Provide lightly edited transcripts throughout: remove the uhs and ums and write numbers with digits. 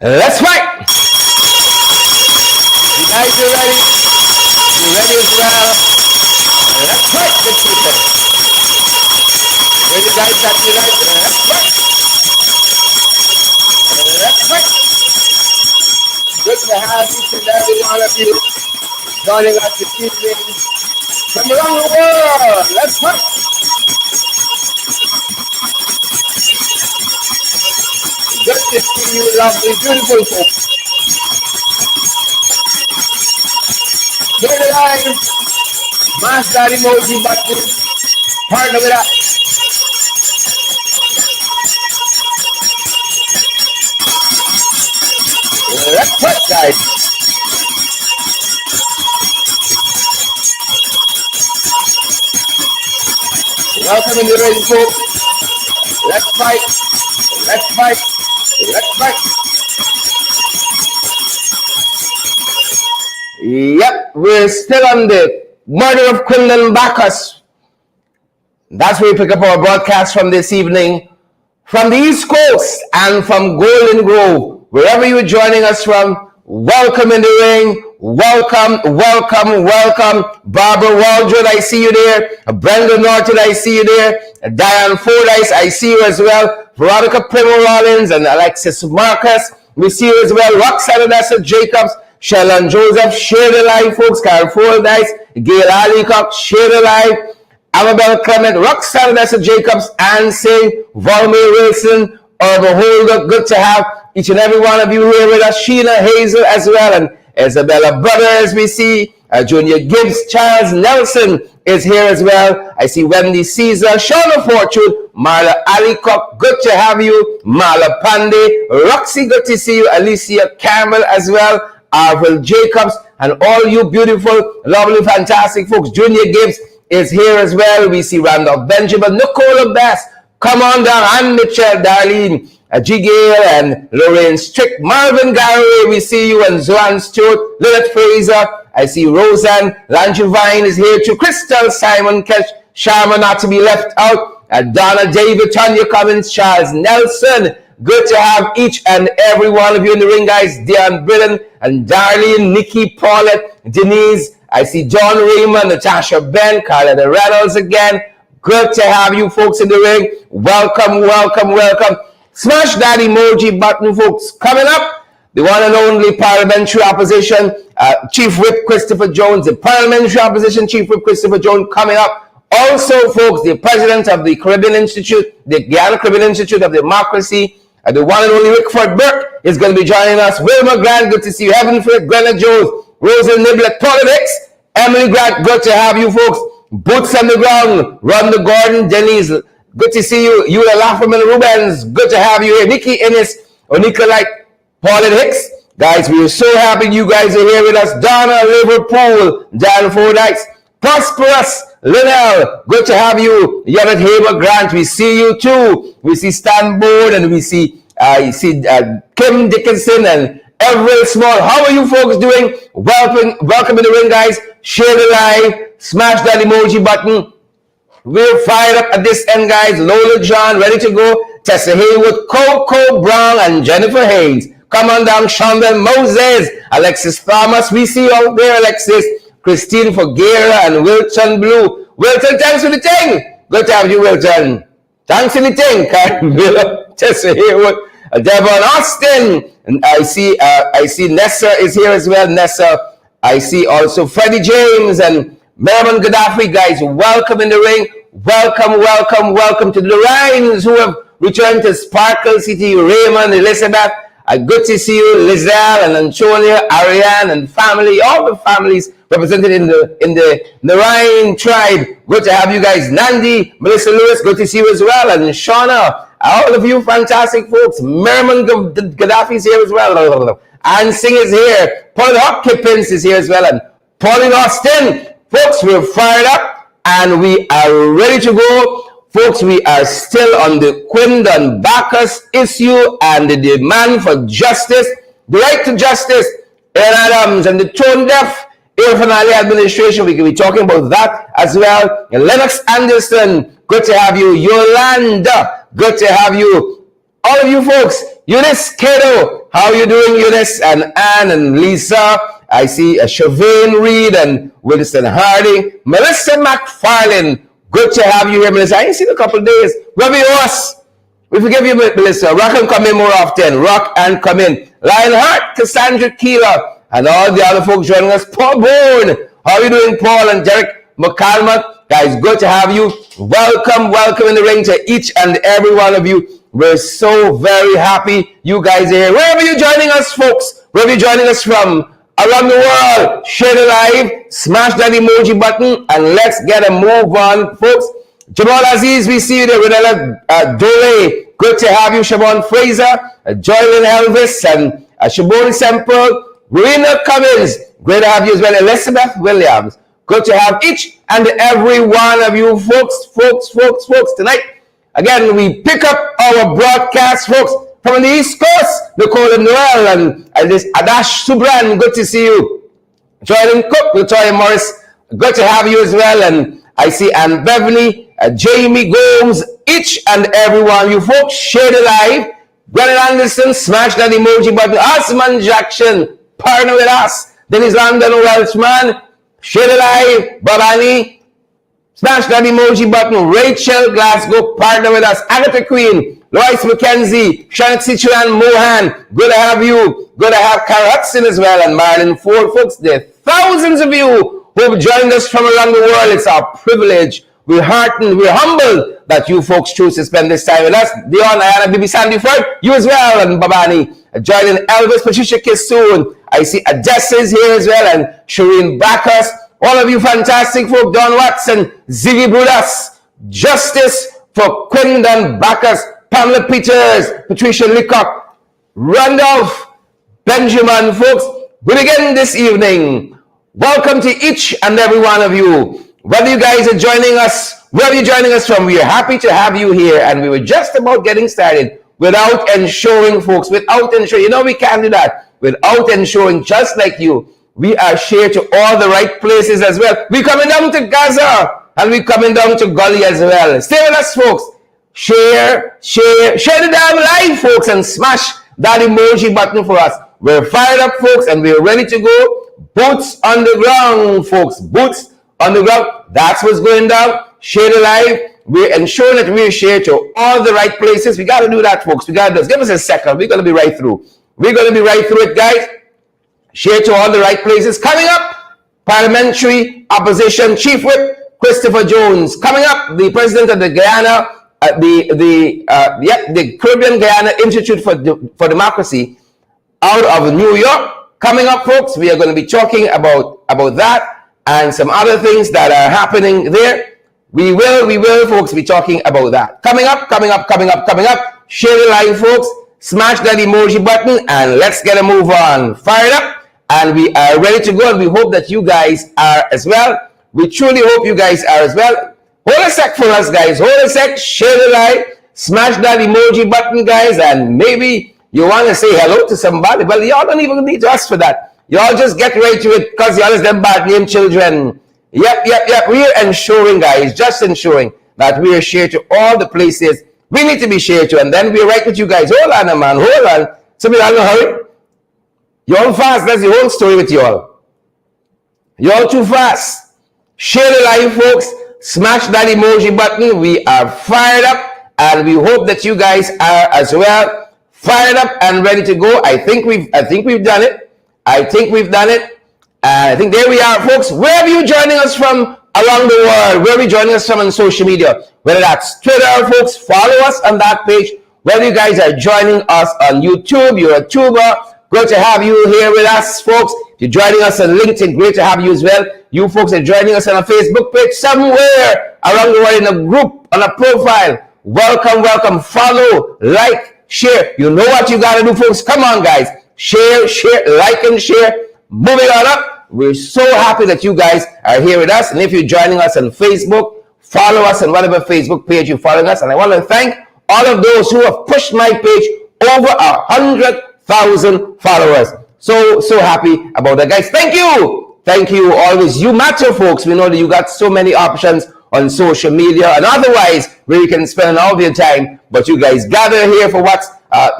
Let's fight! You guys are ready? You ready as well? Let's fight, good people. Where you guys at tonight? Let's fight! Let's fight! Good to have each and every one of you joining us this evening from around the world. Let's fight! Good to see you, lovely, beautiful folks. Hit the line, smash that emoji button, partner with us. Let's fight, guys. Welcome in the ring, folks. Let's fight. Let's fight. Let's fight. Yep, we're still on the murder of Quindon Bacchus. That's where we pick up our broadcast from this evening. From the East Coast and from Golden Grove, wherever you're joining us from, welcome in the ring. Welcome, welcome, welcome. Barbara Waldron, I see you there. Brenda Norton, I see you there. Diane Fordyce, I see you as well. Veronica Primo Rollins and Alexis Marcus, we see you as well. Roxanne Odessa Jacobs, Sheldon Joseph, share the live, folks. Carol Fordyce, Gail Allicock, share the live. Amabel Clement, Roxanne Odessa Jacobs, Ann Singh, Volmir Wilson, Urban Holder. Good to have each and every one of you here with us. Sheena Hazel as well, and Isabella Brothers, we see. Junior Gibbs, Charles Nelson is here as well. I see Wendy Caesar, Shauna Fortune, Marla Allicock, good to have you. Marla Pandey, Roxy, good to see you. Alicia Campbell as well. Arvil Jacobs, and all you beautiful, lovely, fantastic folks. Junior Gibbs is here as well. We see Randolph Benjamin, Nicola Bass, come on down, and Mitchell, Darlene, Jigale, and Lorraine Strick, Marvin Garraway, we see you, and Zoan Stewart, Lilith Fraser. I see Roseanne Langevine is here too. Crystal Simon Kesh, Sharma not to be left out. Donna David, Tanya Cummins, Charles Nelson. Good to have each and every one of you in the ring, guys. Dion Britton and Darlene, Nikki, Paulette, Denise. I see John Raymond, Natasha Ben, Carla Reynolds again. Good to have you folks in the ring. Welcome, welcome, welcome. Smash that emoji button, folks. Coming up, the one and only parliamentary opposition, Chief Whip Christopher Jones, the parliamentary opposition Chief Whip Christopher Jones coming up. Also, folks, the president of the Caribbean Institute, the Guyana Caribbean Institute of Democracy, the one and only Rickford Burke is going to be joining us. Wilma Grant, good to see you. Heaven Fred, Glenna Jones, Rosa Niblett, Politics, Emily Grant, good to have you folks. Boots on the ground, Rhonda Gordon, Denise, good to see you. Eula Lafferman Rubens, good to have you here. Nikki Innes, Onika Light, Paulette Hicks. Guys, we are so happy you guys are here with us. Donna Liverpool, Dan Fordyce, Prosperous, Linnell, good to have you. Yvette Haber Grant, we see you too. We see Stan Board, and we see Kim Dickinson and Everett Small. How are you folks doing? Welcome in the ring, guys. Share the live, smash that emoji button. We're fired up at this end, guys. Lola John, ready to go. Tessa Haywood, Coco Brown, and Jennifer Haynes. Come on down, Shonda Moses, Alexis Thomas. We see you out there, Alexis. Christine Foguera and Wilton Blue. Wilton, thanks for the thing. Good to have you, Wilton. Thanks for the thing. Carmilla, Tessa Haywood, Devon Austin. And I see Nessa is here as well. Nessa. I see also Freddie James and Merriman Gaddafi. Guys, welcome in the ring. Welcome, welcome, welcome to the Lorraines who have returned to Sparkle City. Raymond, Elizabeth. Good to see you, Lizelle and Antonia, Ariane and family, all the families represented in the Narayan tribe. Good to have you guys. Nandi, Melissa Lewis, good to see you as well. And Shauna, all of you fantastic folks. Merriman Gaddafi is here as well. Ann Singh is here. Paul Hopkins is here as well. And Pauline Austin. Folks, we're fired up and we are ready to go. Folks, we are still on the Quindon Bacchus issue and the demand for justice, the right to justice. Aaron Adams and the tone deaf Air Finale administration, we can be talking about that as well. And Lennox Anderson, good to have you. Yolanda, good to have you. All of you folks, Eunice Cato, How are you doing, Eunice and Anne and Lisa? I see Shavane Reed and Wilson Harding. Melissa McFarlane. Good to have you here, Melissa. I ain't seen you in a couple of days. Where be us? We forgive you, Melissa. Rock and come in more often. Rock and come in. Lionheart, Cassandra Keeler, and all the other folks joining us. Paul Bourne. How are you doing, Paul and Derek McCalmont? Guys, good to have you. Welcome in the ring to each and every one of you. We're so very happy you guys are here. Wherever you're joining us, folks, wherever you're joining us from around the world, share the live, smash that emoji button, and let's get a move on, folks. Jamal Aziz, we see you there. Renella Dole, good to have you. Siobhan Fraser, Joylyn Elvis, and Shaboni Semple, Rowena Cummins, great to have you as well. Elizabeth Williams, good to have each and every one of you folks tonight. Again, we pick up our broadcast, folks, from the East Coast. Nicole and Noel and this Adash Subran, good to see you. Jordan Cook, Latoya Morris, good to have you as well. And I see Ann Beverly, Jamie Gomes, each and every one of you folks, share the live. Brennan Anderson, smash that emoji button. Osman Jackson, partner with us. Dennis London Welshman, share the live. Babani, smash that emoji button. Rachel Glasgow, partner with us. Agatha Queen, Lois McKenzie, Shannon Sichuan Mohan, good to have you. Good to have Carol Hudson as well, and Marlon Ford, folks. There are thousands of you who have joined us from around the world. It's our privilege. We're heartened, we're humbled that you folks choose to spend this time with us. Dion, Ayana, Bibi Sandy Ford, you as well, and Babani, joining Elvis, Patricia Kissoon. I see Adessa is here as well, and Shireen Bacchus. All of you fantastic folk, Don Watson, Ziggy Brudas, Justice for Quindon Bacchus, Pamela Peters, Patricia Leacock, Randolph, Benjamin, folks. We begin this evening. Welcome to each and every one of you. Whether you guys are joining us, wherever you're joining us from, we are happy to have you here. And we were just about getting started without ensuring, folks, you know we can't do that, without ensuring, just like you, we are shared to all the right places as well. We're coming down to Gaza and we're coming down to Gully as well. Stay with us, folks. Share the damn live, folks, and smash that emoji button for us. We're fired up, folks, and we're ready to go. Boots on the ground, folks. Boots on the ground. That's what's going down. Share the live. We're ensuring that we're shared to all the right places. We got to do that, folks. We got to do this. Give us a second. We're going to be right through. We're going to be right through it, guys. Share to all the right places. Coming up, Parliamentary Opposition Chief Whip Christopher Jones. Coming up, the President of the Guyana, the Caribbean Guyana Institute for Democracy out of New York. Coming up, folks, we are going to be talking about that and some other things that are happening there. We will, folks, be talking about that. Coming up. Share the live, folks. Smash that emoji button and let's get a move on. Fired up. And we are ready to go, and we hope that you guys are as well. We truly hope you guys are as well. Hold a sec for us, guys. Hold a sec. Share the live. Smash that emoji button, guys. And maybe you want to say hello to somebody. Well, y'all don't even need to ask for that. Y'all just get right to it because y'all is them bad name children. Yep. We're ensuring, guys, just ensuring that we are shared to all the places we need to be shared to. And then we're right with you guys. Hold on, man. Hold on. Somebody, don't hurry. Y'all fast, that's the whole story with y'all. Y'all too fast. Share the live, folks. Smash that emoji button. We are fired up, and we hope that you guys are as well. Fired up and ready to go. I think we've done it. I think there we are, folks. Where are you joining us from around the world? Where are you joining us from on social media? Whether that's Twitter, folks, follow us on that page. Whether you guys are joining us on YouTube, you're a tuber. Great to have you here with us, folks. If you're joining us on LinkedIn, great to have you as well. You folks are joining us on a Facebook page somewhere around the world in a group, on a profile. Welcome. Follow, like, share. You know what you got to do, folks. Come on, guys. Share, like and share. Moving on up. We're so happy that you guys are here with us. And if you're joining us on Facebook, follow us on whatever Facebook page you're following us. And I want to thank all of those who have pushed my page over 100,000 followers. So happy about that, guys. Thank you always. You matter, folks. We know that you got so many options on social media and otherwise where you can spend all of your time, but you guys gather here for what's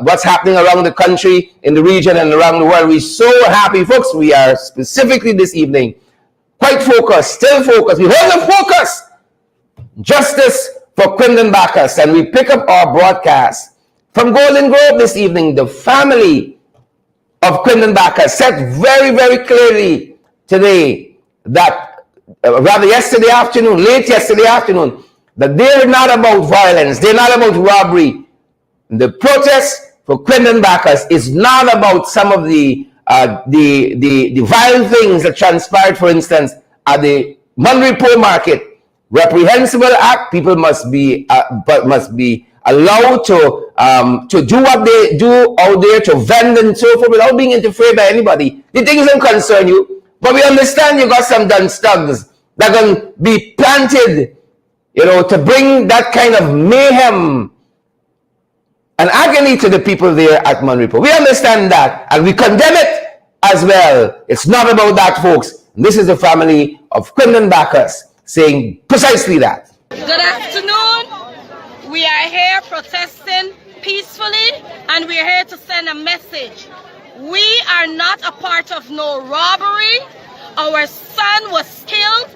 what's happening around the country, in the region, and around the world. We're so happy, folks. We are specifically this evening quite focused, still focused. We hold the focus. Justice for Quindon Bacchus. And we pick up our broadcast from Golden Grove this evening. The family of Quindon Bacchus said very, very clearly today that, rather yesterday afternoon, late yesterday afternoon, that they're not about violence. They're not about robbery. The protest for Quindon Bacchus is not about some of the violent things that transpired, for instance, at the Monrepo market. Reprehensible act. People must be allowed to do what they do out there, to vend and so forth, without being interfered by anybody. The things don't concern you, but we understand you got some dunce thugs that can be planted, to bring that kind of mayhem and agony to the people there at Monrepo. We understand that, and we condemn it as well. It's not about that, folks. This is the family of Quindon Bacchus saying precisely that. Good afternoon. We are here protesting peacefully, and we're here to send a message. We are not a part of no robbery. Our son was killed.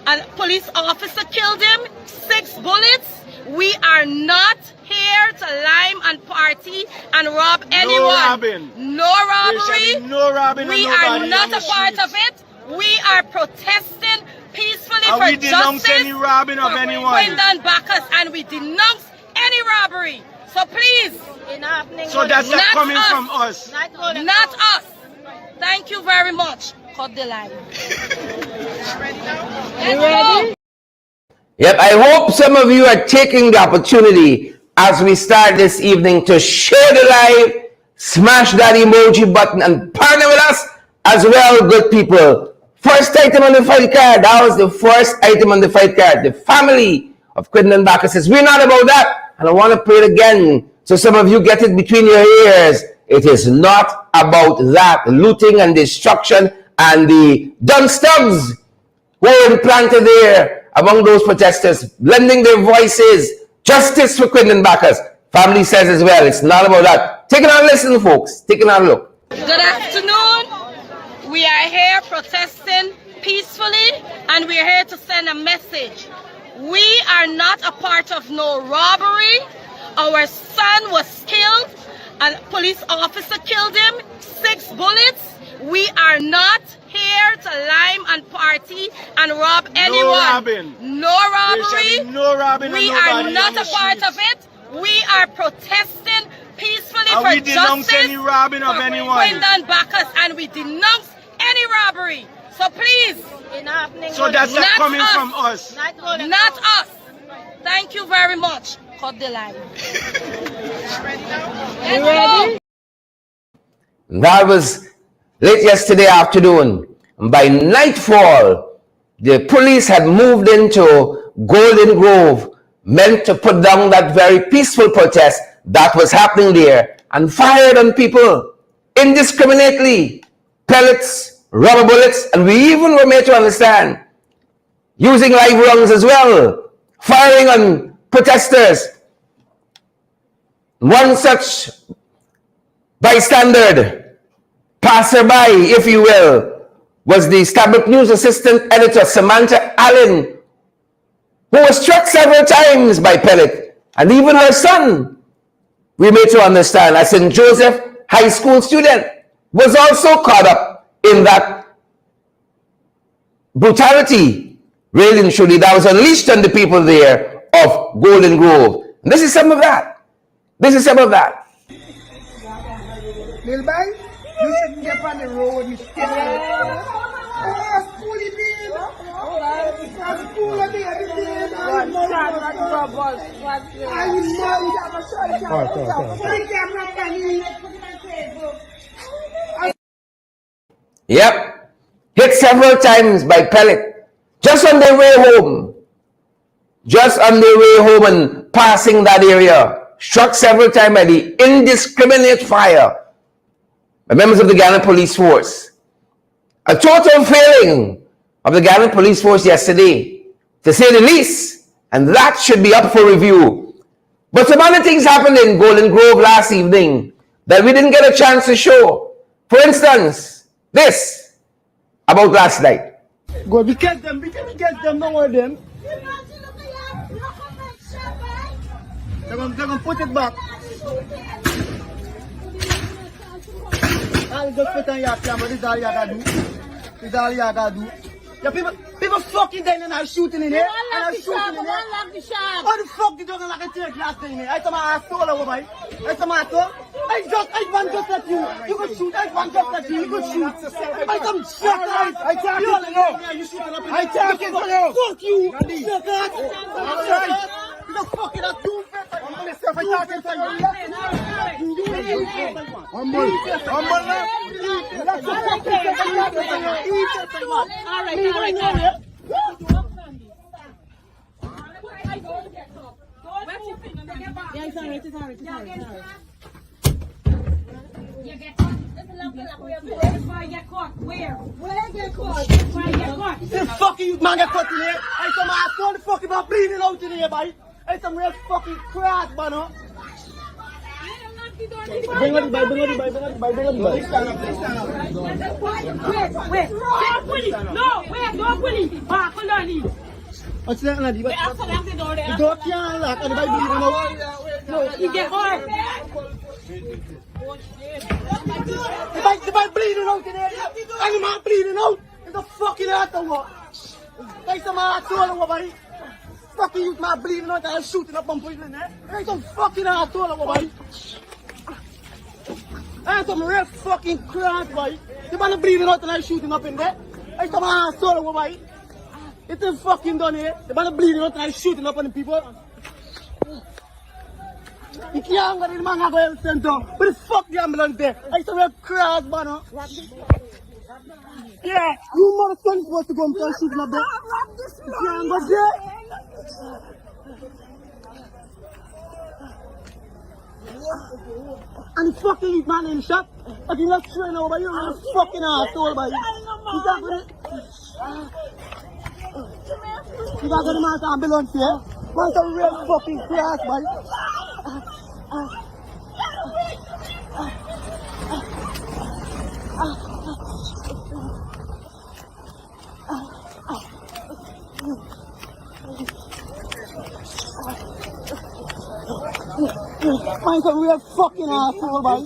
A police officer killed him, 6 bullets. We are not here to lime and party and rob anyone. No robbery. No robbing. We are not a part of it. We are protesting peacefully for justice any robbing of anyone. Quindon Bacchus, and we denounce any robbery. So please, so that's not coming from us. Not us. Thank you very much. Cut the line. You ready? Yep, I hope some of you are taking the opportunity as we start this evening to share the live, smash that emoji button, and partner with us as well, good people. First item on the fight card. That was the first item on the fight card. The family of Quindon Bacchus says, we're not about that. And I want to play it again so some of you get it between your ears. It is not about that. Looting and destruction and the dunce thugs were implanted there among those protesters, lending their voices. Justice for Quindon Bacchus. Family says as well, it's not about that. Take another listen, folks. Take another look. Good afternoon. We are here protesting peacefully, and we're here to send a message. We are not a part of no robbery. Our son was killed. A police officer killed him, 6 bullets. We are not here to lime and party and rob anyone. No robbery. No robbing. We are not a part of it. We are protesting peacefully for justice any robbing of anyone. Quindon Bacchus, and we denounce any robbery. So please, so that's not coming from us. Not us. Thank you very much. Cut the line. You ready? That was late yesterday afternoon. And by nightfall, the police had moved into Golden Grove, meant to put down that very peaceful protest that was happening there, and fired on people indiscriminately. Pellets, rubber bullets, and we even were made to understand using live rounds as well, firing on protesters. One such bystander, passerby, if you will, was the Stabrook News assistant editor Samantha Allen, who was struck several times by pellet, and even her son, we made to understand, a St. Joseph High School student, was also caught up in that brutality, really and truly, that was unleashed on the people there of Golden Grove. And this is some of that. This is some of that. Lil Bang, you shouldn't get on the road, you stupid. Oh, schoolie babe. Schoolie babe, everything. I'm Yep. Hit several times by pellet. Just on their way home. Just on their way home and passing that area. Struck several times by the indiscriminate fire by members of the Ghana Police Force. A total failing of the Ghana Police Force yesterday, to say the least, and that should be up for review. But some other things happened in Golden Grove last evening that we didn't get a chance to show. For instance, this about last night. Go, we get them, don't worry them. They're gonna put it back. I'll just put on your camera, this is all you gotta do. This is all you gotta do. Yeah, people fucking dying and I'm shooting in here. And I'm shooting in here. How the fuck did you gonna like a tear glass thing in here? I told my ass all over, boy. I told my ass I want just like you. You could shoot, I want just like you. You could shoot. I come shut up. I talk it to you. I talk it to you. Fuck you. Shut up. You don't fucking up too. I'm gonna say if I talk it to you. Humble now. Fucking you man get caught in here. I saw my ass all the fucking about bleeding out in here, boy. I some real fucking crap, man, huh? Bring on the Bible. Don't pull it. Back on the what's that, Nadi? The door can't lock and the Bible even out. No, you get hard. The Bible bleeding out in there. And the man bleeding out. It's a fucking heart or what? There's some heart all over, buddy. Fucking youth man bleeding out and shooting up on people in there. There's some fucking heart all over, buddy. There's some real fucking crap, boy. The man bleeding out and I'm shooting up in there. There's some heart all over, boy. It's a fucking done here. The man bleeding out and I'm shooting up on the people. You can't go to the man go to the center. But the fuck the ambulance there? I saw a crowd, man. Yeah, you motherfuckers supposed to go and start shooting up there. You can't go there. And the fucking man in the shop. But you're not sure now, but you're a fucking asshole, but you can't go there. You got to the man's ambulance here. Man's a real fucking crash, man. Man's a real fucking asshole, man.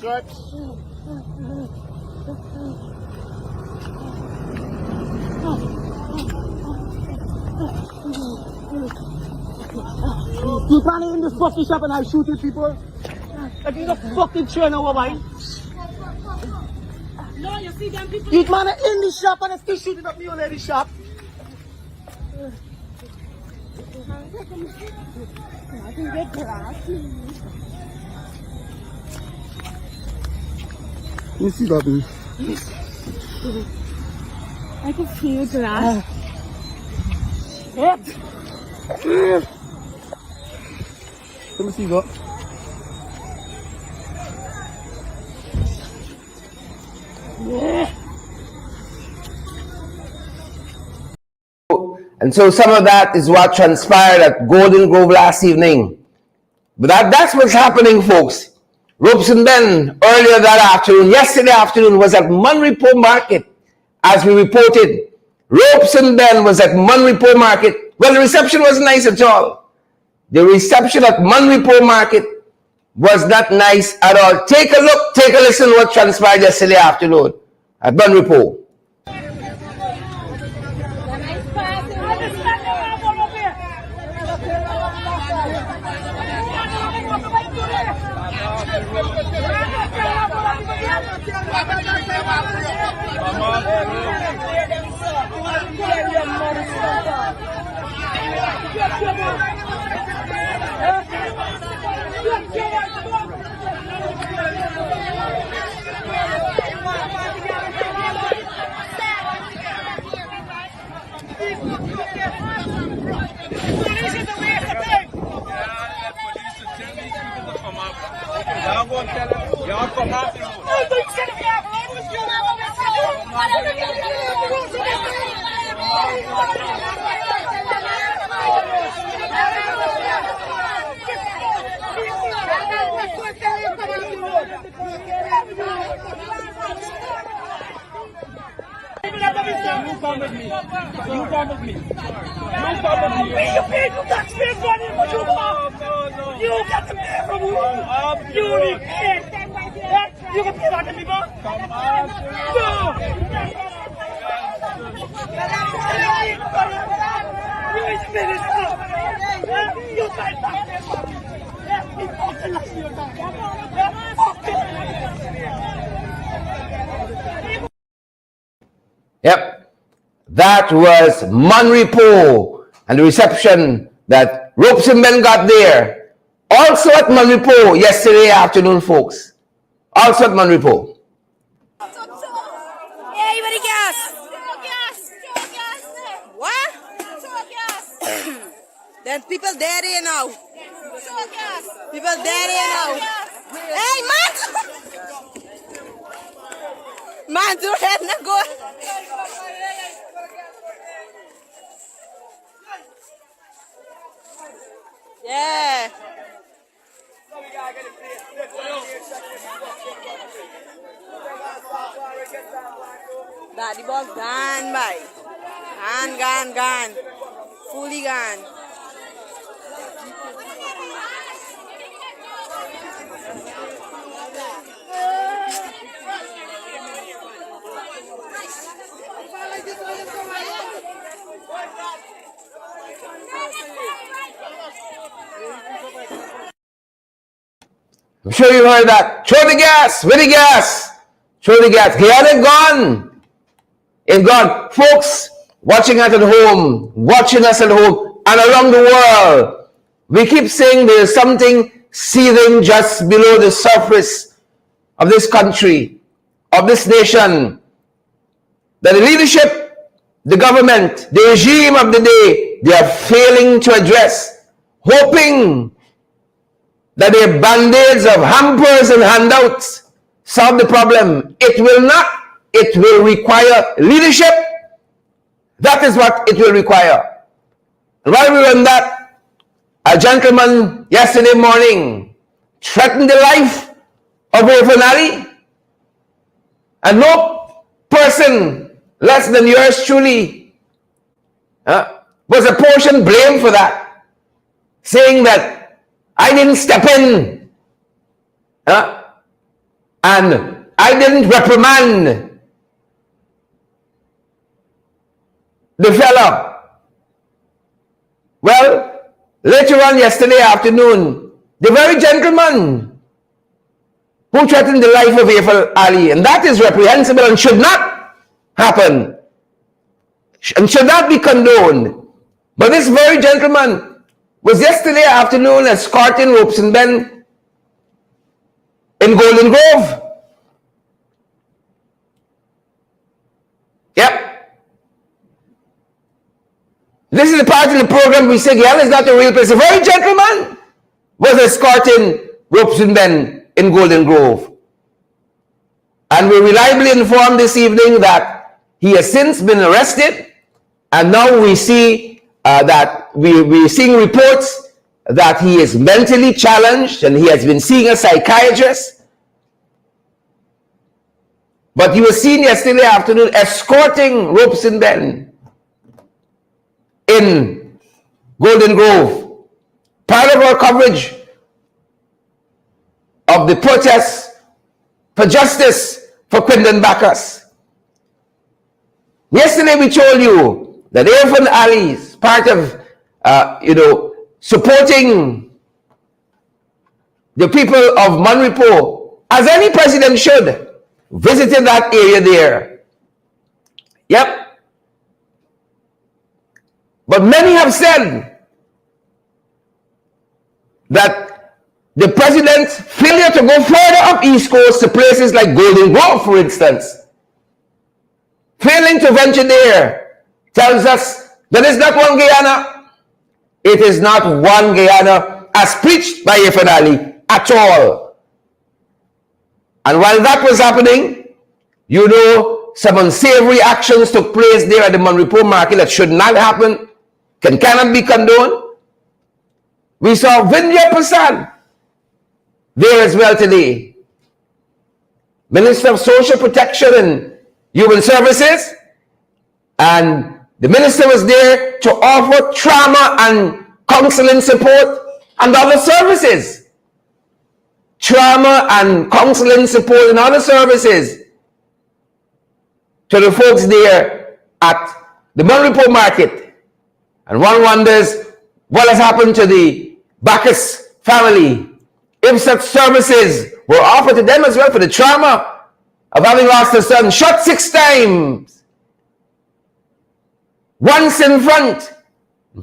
You can't in this fucking shop and I'm shooting people. Like you're a fucking trainer, man. No, you see them people. You man are in the shop and they're still shooting up me on the shop. You see that, man? I can feel grass. Yep. Let me see that. And so some of that is what transpired at Golden Grove last evening. But that's what's happening, folks. Robeson Ben earlier that afternoon, yesterday afternoon, was at Munripo Market, as we reported. Robeson Ben was at Munripo Market. Well, the reception wasn't nice at all. The reception at Munripo Market was not nice at all. Take a look, take a listen to what transpired yesterday afternoon at Munripo. Y'all come out. You come with me. You come with me. You come with me. You pay to taxpayers money for you. No. You got to pay from who? You need pay. You can pay that to people. Come on. No. You is finished now. You pay taxpayers money. Let me talk to you. Yep. That was Manripo and the reception that Ropes and Men got there. Also at Manripo yesterday afternoon, folks. Also at Manripo. Yeah, you ready, gas? What? Then people dead here now. People dead here now. Hey, man! Man, do that, not good. Yeah. Daddy boss gone, bye. Gone. Fully gone. I'm sure you heard that. Throw the gas. Where the gas? Throw the gas. Guyana gone. It's gone. Folks watching us at home, watching us at home and around the world, we keep saying there's something seething just below the surface of this country, of this nation, that the leadership, the government, the regime of the day, they are failing to address, hoping that their band-aids of hampers and handouts solve the problem. It will not. It will require leadership. That is what it will require. And while we were on that, a gentleman yesterday morning threatened the life of Irfan Ali, and no person less than yours truly was apportioned blame for that, saying that I didn't step in and I didn't reprimand the fella. Well, later on yesterday afternoon, the very gentleman who threatened the life of Irfan Ali, and that is reprehensible and should not happen and should not be condoned. But this very gentleman was yesterday afternoon escorting Ropes and Men in Golden Grove. Yep. This is the part of the program we say Guyana is not a real place. A very gentleman was escorting Ropes and Men in Golden Grove. And we're reliably informed this evening that he has since been arrested, and now we see that we're seeing reports that he is mentally challenged and he has been seeing a psychiatrist. But he was seen yesterday afternoon escorting Ropes and Men in Golden Grove. Part of our coverage of the protests for justice for Quindon Bacchus. Yesterday we told you that Irfan Ali is part of, supporting the people of Manripo, as any president should, visited that area there. Yep. But many have said that the president's failure to go further up East Coast to places like Golden Grove, for instance, failing to venture there, tells us that it's not one Guyana. It is not one Guyana as preached by Irfan Ali at all. And while that was happening, you know, some unsavory actions took place there at the Manripo market that should not happen, cannot be condoned. We saw Vindhya Prasad there as well today. Minister of Social Protection and Human Services, and the minister was there to offer trauma and counseling support and other services. Trauma and counseling support and other services to the folks there at the Monrepo Market. And one wonders what has happened to the Bacchus family if such services were offered to them as well for the trauma of having lost a son, shot 6 times. Once in front,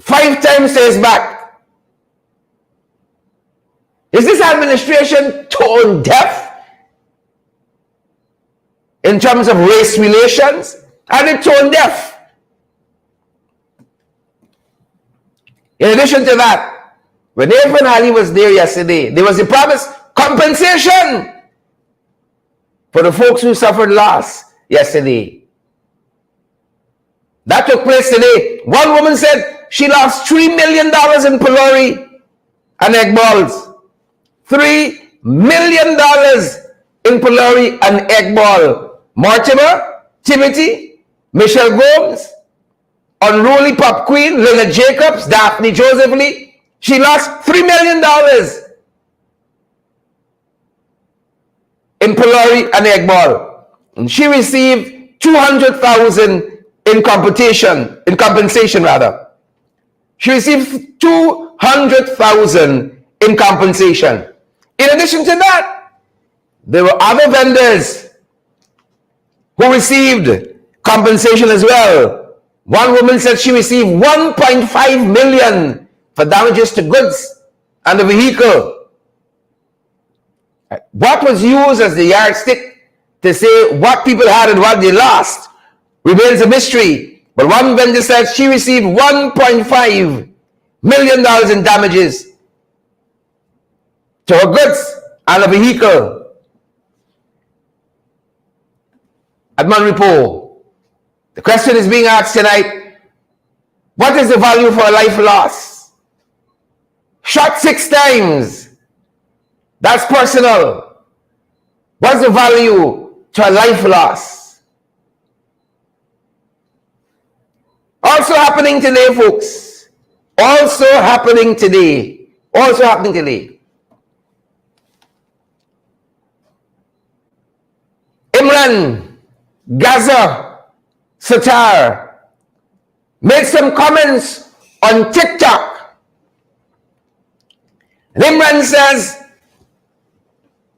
5 times to his back. Is this administration tone deaf in terms of race relations? Are they tone deaf? In addition to that, when Nathan Ali was there yesterday, there was a promise compensation for the folks who suffered loss yesterday. That took place today. One woman said she lost $3 million in pylori and egg balls. $3 million in pylori and egg ball. Mortimer, Timothy, Michelle Gomes, Unruly Pop Queen, Leonard Jacobs, Daphne Joseph Lee. She lost $3 million in pylori and egg ball. And she received $200,000 in compensation rather. She received $200,000 in compensation. In addition to that, there were other vendors who received compensation as well. One woman said she received $1.5 million for damages to goods and the vehicle. What was used as the yardstick to say what people had and what they lost remains a mystery. But one vendor said she received $1.5 million in damages to her goods and a vehicle at Monrepo. The question is being asked tonight, what is the value for a life loss? Shot 6 times. That's personal. What's the value to a life loss? Also happening today, folks. Also happening today. Imran Gaza Sattar made some comments on TikTok. And Imran says,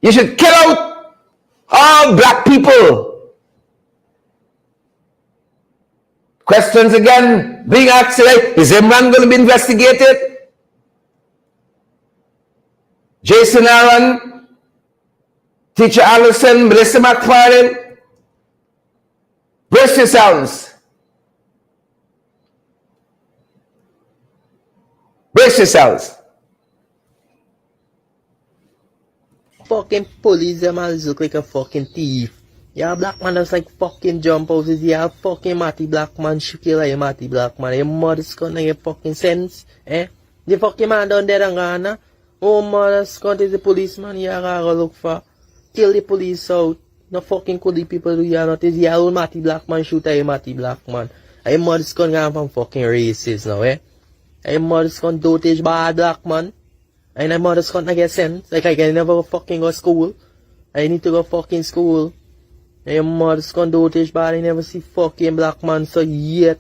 you should kill out all black people. Questions again being asked today. Is Imran going to be investigated? Jason Aaron, Teacher Allison, Melissa McFarlane, brace yourselves. Brace yourselves. Fucking police, them all look like a fucking thief. Yeah, black man that's like fucking jump houses. Yeah, fucking Matty black man, shoot you like a Matty black man. Your mother's gonna get fucking sense, eh? The fucking man down there and gonna. Oh, mother's gonna the policeman, yeah, gotta look for. Kill the police out. No fucking cool the people do ya not is yeah, old Matty black man shoot a Matty black man. Your mother's gonna go from fucking racist now, eh? Your mother's gonna dotage bad black man. And your mother's gonna get sense. Like I can never fucking go to school. I need to go fucking school. And your mother's gonna dotage bad. I never see fucking black man so yet.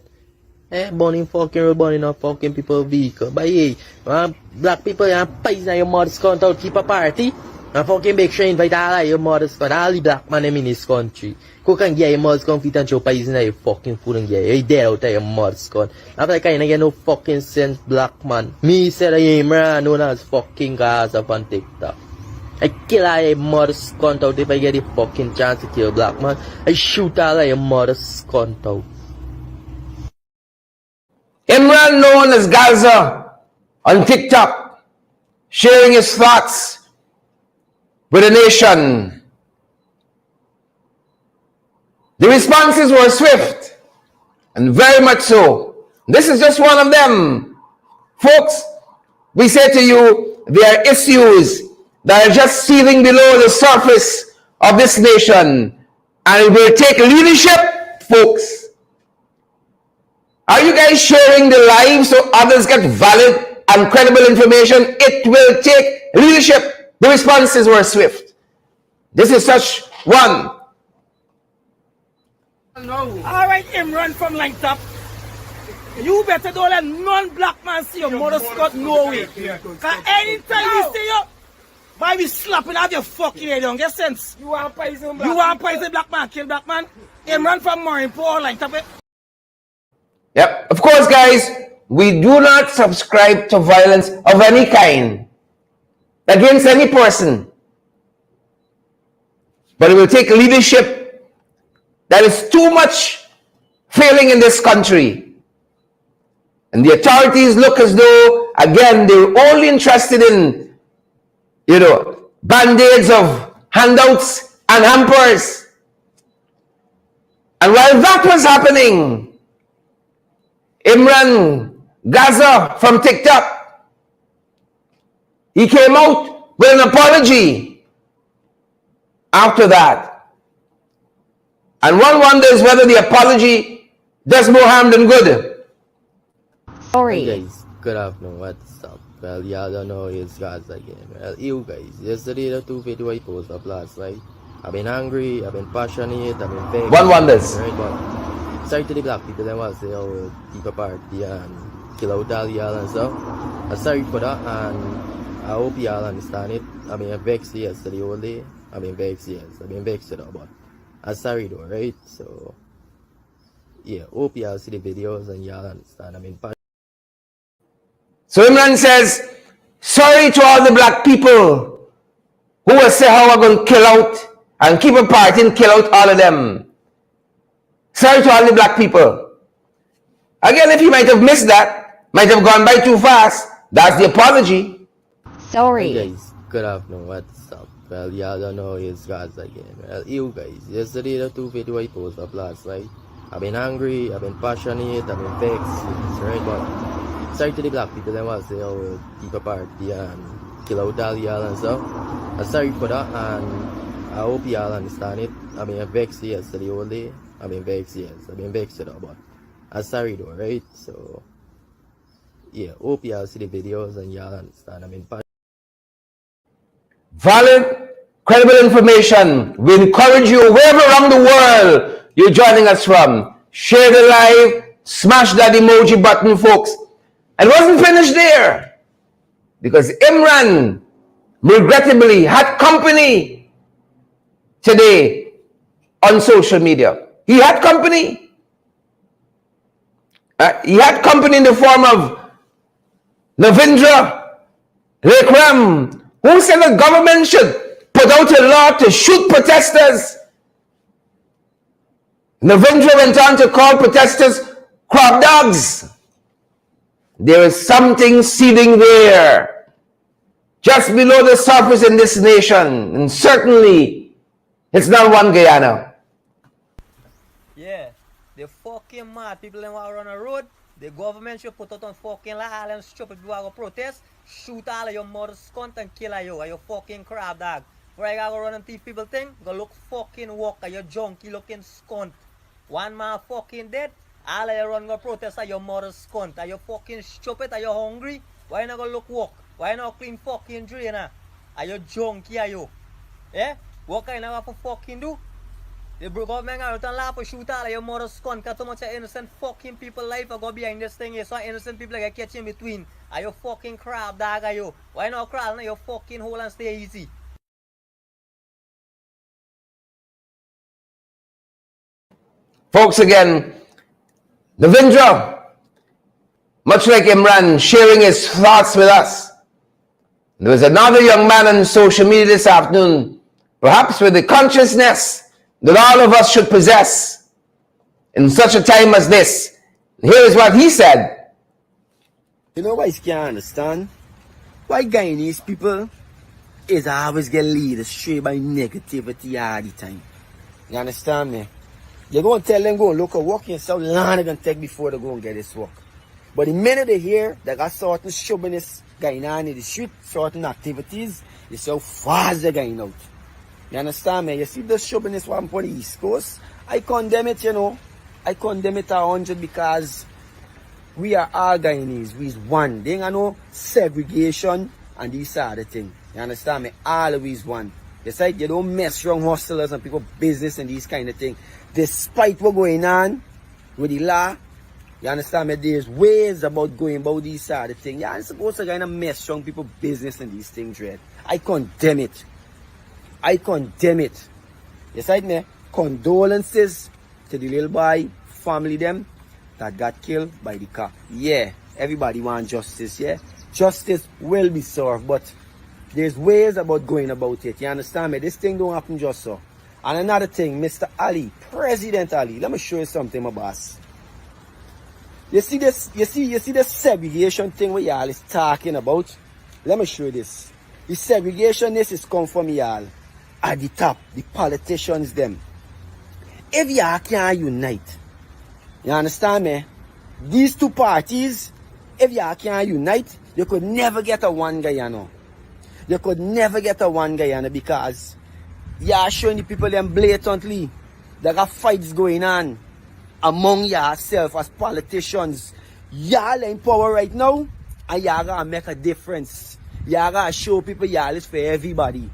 Eh, burning fucking burning up fucking people vehicle. But hey, black people and pies and your mother's gonna out keep a party. And fucking make sure invite all your mother's gonna all the black man in this country. Cook and get your mother's gonna fit and show pies in your fucking food and get you dead out of your mother's gonna. After I ain't get no fucking sense black man. Me said I am known as fucking Gaza on TikTok. I kill all your mother's cunt out if I get the fucking chance to kill black man. I shoot all your mother's cunt out. Imran, known as Gaza on TikTok, sharing his thoughts with the nation. The responses were swift and very much so. This is just one of them. Folks, we say to you, there are issues that are just seething below the surface of this nation, and it will take leadership, folks. Are you guys sharing the live so others get valid and credible information? It will take leadership. The responses were swift. This is such one. All right, Imran from Langtop. You better don't let non-black man see your mother skirt no way. Cause anytime you see you, why we slapping out your fucking head, don't get sense. You want poison black man? You want poison black man, kill black man? Imran from Marimport, Langtop. Yep. Of course, guys, we do not subscribe to violence of any kind against any person. But it will take leadership. That is too much failing in this country. And the authorities look as though, again, they're only interested in, band-aids of handouts and hampers. And while that was happening, Imran Gaza from TikTok, he came out with an apology after that. And one wonders whether the apology does more harm than good. Hey guys, good afternoon, what's up? Well, y'all don't know it's Gaza again. Well, you guys, yesterday the two video I posted up last night, I've been angry, I've been passionate, I've been fake. One wonders. Right, but sorry to the black people, they want to say, oh, keep a party and kill out all y'all and stuff. I'm sorry for that, and I hope y'all understand it. I mean, I vexed yesterday all day. I've been vexed, yes. I've been vexed though, but I'm sorry though, right? So, yeah, hope y'all see the videos and y'all understand. I mean, so Imran says, sorry to all the black people who will say how we're going to kill out and keep a party and kill out all of them. Sorry to all the black people. Again, if you might have missed that, might have gone by too fast, that's the apology. Sorry. Hey guys, good afternoon, what's up? Well, y'all don't know it's Gaza again. Well, you guys, yesterday the two video I posted up last night, I've been angry, I've been passionate, I've been vexed, right? But sorry to the black people, they want to say, oh, keep a party and kill out all y'all and stuff. I'm sorry for that, and I hope y'all understand it. I mean, I vexed yesterday all day. I've been vexed, yes. I've been vexed though, but I'm sorry though, right? So, yeah, hope y'all see the videos and y'all understand. I mean, valid, credible information. We encourage you, wherever around the world you're joining us from, share the live, smash that emoji button, folks. And it wasn't finished there, because Imran regrettably had company today on social media. He had company. He had company in the form of Navindra Rekram, who said the government should put out a law to shoot protesters. Navindra went on to call protesters crop dogs. There is something seething there, just below the surface in this nation, and certainly it's not one Guyana. Yeah, the fucking mad people that want to run a road, the government should put out on fucking law and stupid people who protest, shoot all of your mother's cunt and kill you, and your fucking crab dog. Where I gotta run and thief people thing, go look fucking walk at your junkie looking scunt. One man fucking dead, all of you run go protest at your mother's cunt. Are you fucking stupid? Are you hungry? Why you not go look walk? Why you not clean fucking drainer? Are you junkie are you? Eh? What kind of have to fucking do? The government got to laugh for shoot all of your mother's cunt. Cause so much of innocent fucking people life are go behind this thing here. So innocent people get catch in between. Are you fucking crab dog are you? Why not crawl in your fucking hole and stay easy? Folks, again, Navindra, much like Imran, sharing his thoughts with us. There was another young man on social media this afternoon, perhaps with the consciousness that all of us should possess in such a time as this. Here is what he said. You know what I can't understand? Why Guyanese people is always get lead astray by negativity all the time. You understand me? You're going to tell them go and look at work yourself, how long they're going to take before they go and get this work. But the minute they hear they got certain stubbornness going on in the street, certain activities, they say how fast they're going out. You understand me? You see the stubbornness one for the East Coast? I condemn it, you know. I condemn it 100 because we are all Guyanese. We's one. They ain't no segregation and these are the thing. You understand me? Always one. It's like you don't mess around hustlers and people business and these kind of thing. Despite what going on with the law, you understand me? There's ways about going about these side of things. You're supposed to kind of mess around people business and these things, right? I condemn it. I condemn it. Yes, I me. Condolences to the little boy family them that got killed by the car. Yeah, everybody wants justice, yeah? Justice will be served, but there's ways about going about it. You understand me? This thing don't happen just so. And another thing, Mr. Ali, President Ali, let me show you something, my boss. You see this, you see this segregation thing what y'all is talking about? Let me show you this. The segregation this is come from y'all at the top, the politicians them. If y'all can't unite, you understand me? These two parties, if y'all can't unite, you could never get a one Guyana. You could never get a one Guyana because y'all showing the people them blatantly there are fights going on among yourself as politicians. Y'all in power right now and y'all gotta make a difference. Y'all gotta show people y'all is for everybody.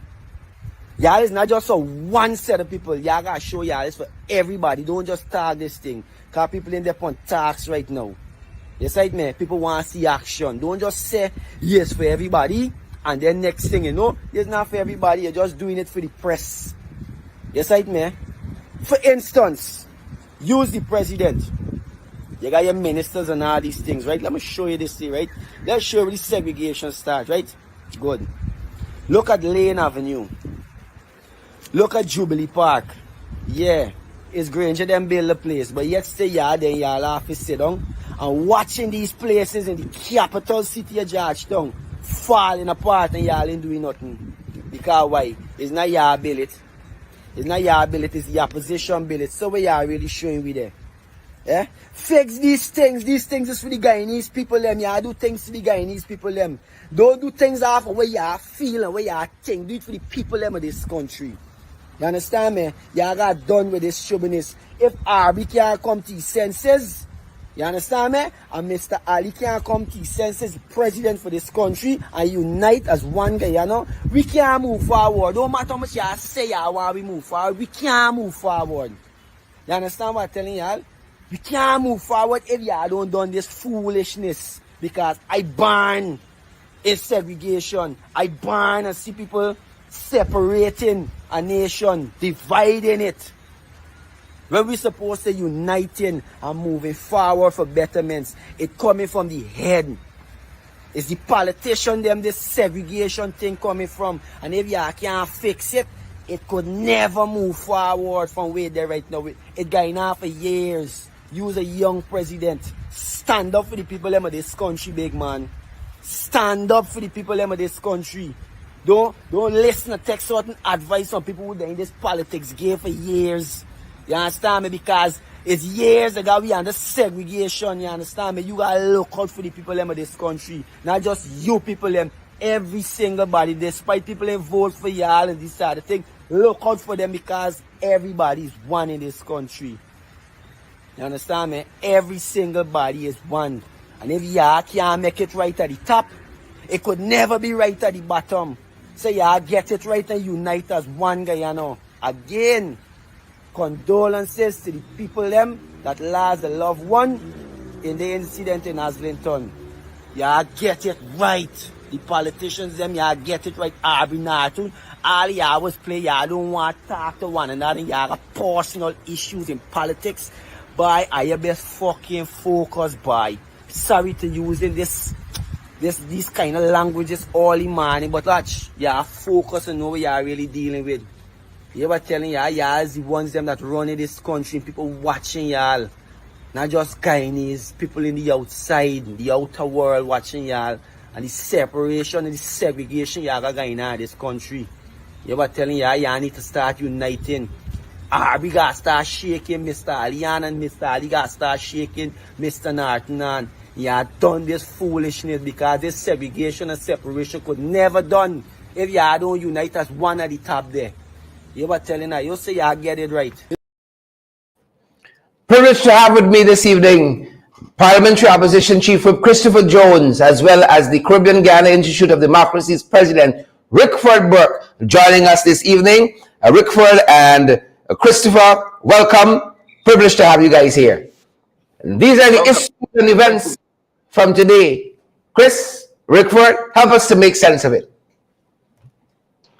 Y'all is not just for one set of people. Y'all gotta show y'all is for everybody. Don't just tag this thing. Cause people in there on tax right now. Yes, right, man. People want to see action. Don't just say yes for everybody. And then next thing you know, it's not for everybody. You're just doing it for the press. Yes, right, man. For instance, use the president. You got your ministers and all these things, right? Let me show you this thing, right? Let's show you where the segregation starts, right? Good. Look at Lane Avenue. Look at Jubilee Park. Yeah, it's Granger them build the place, but yet stay here, then y'all have to sit down and watching these places in the capital city of Georgetown falling apart and y'all ain't doing nothing. Because why? It's not your ability. It's not your ability, it's the opposition ability. So what y'all really showing with there? Yeah? Fix these things. These things is for the Guyanese people them. Y'all do things for the Guyanese people them. Don't do things off of where y'all feel and where y'all think. Do it for the people them of this country. You understand me? Y'all got done with this chauvinist. If Arby can't come to his senses, you understand me? And Mr. Ali can't come to his senses, the president for this country, and unite as one guy, you know? We can't move forward. Don't matter how much y'all say y'all want we move forward. We can't move forward. You understand what I'm telling y'all? We can't move forward if y'all don't done this foolishness. Because I ban in segregation. I ban and see people separating a nation, dividing it. When we're supposed to uniting and moving forward for betterments, it coming from the head. It's the politician them, this segregation thing coming from. And if y'all can't fix it, it could never move forward from where they're right now. It going on for years. Use a young president. Stand up for the people them of this country, big man. Stand up for the people them of this country. Don't listen and take certain advice from people who are in this politics game for years. You understand me? Because it's years ago we under segregation, you understand me? You gotta look out for the people them of this country. Not just you people them. Every single body, despite people that vote for y'all and this side of thing, look out for them because everybody is one in this country. You understand me? Every single body is one. And if y'all can't make it right at the top, it could never be right at the bottom. So y'all get it right and unite as one guy, you know. Again, condolences to the people them that lost a loved one in the incident in Haslington. Y'all get it right. The politicians them, y'all get it right. Arbinatu, all y'all was play, y'all don't want to talk to one another. Y'all got personal issues in politics. Boy, are you best fucking focused, boy. Sorry to using these kind of languages all in morning, but watch, y'all focus and know what y'all really dealing with. You ever telling y'all is the ones them that running this country and people watching y'all. Not just Guyanese, people in the outside, the outer world watching y'all. And the separation and the segregation y'all got going on in this country. You ever telling y'all need to start uniting. We gotta start shaking Mr. Alian and Mr. Ali gotta start shaking Mr. Norton and y'all done this foolishness because this segregation and separation could never done if y'all don't unite as one at the top there. You were telling her, you say you get it right. Privileged to have with me this evening Parliamentary Opposition Chief Whip Christopher Jones, as well as the Caribbean Ghana Institute of Democracy's President Rickford Burke, joining us this evening. Rickford and Christopher, welcome. Privileged to have you guys here. And these are the issues and events from today. Chris, Rickford, help us to make sense of it.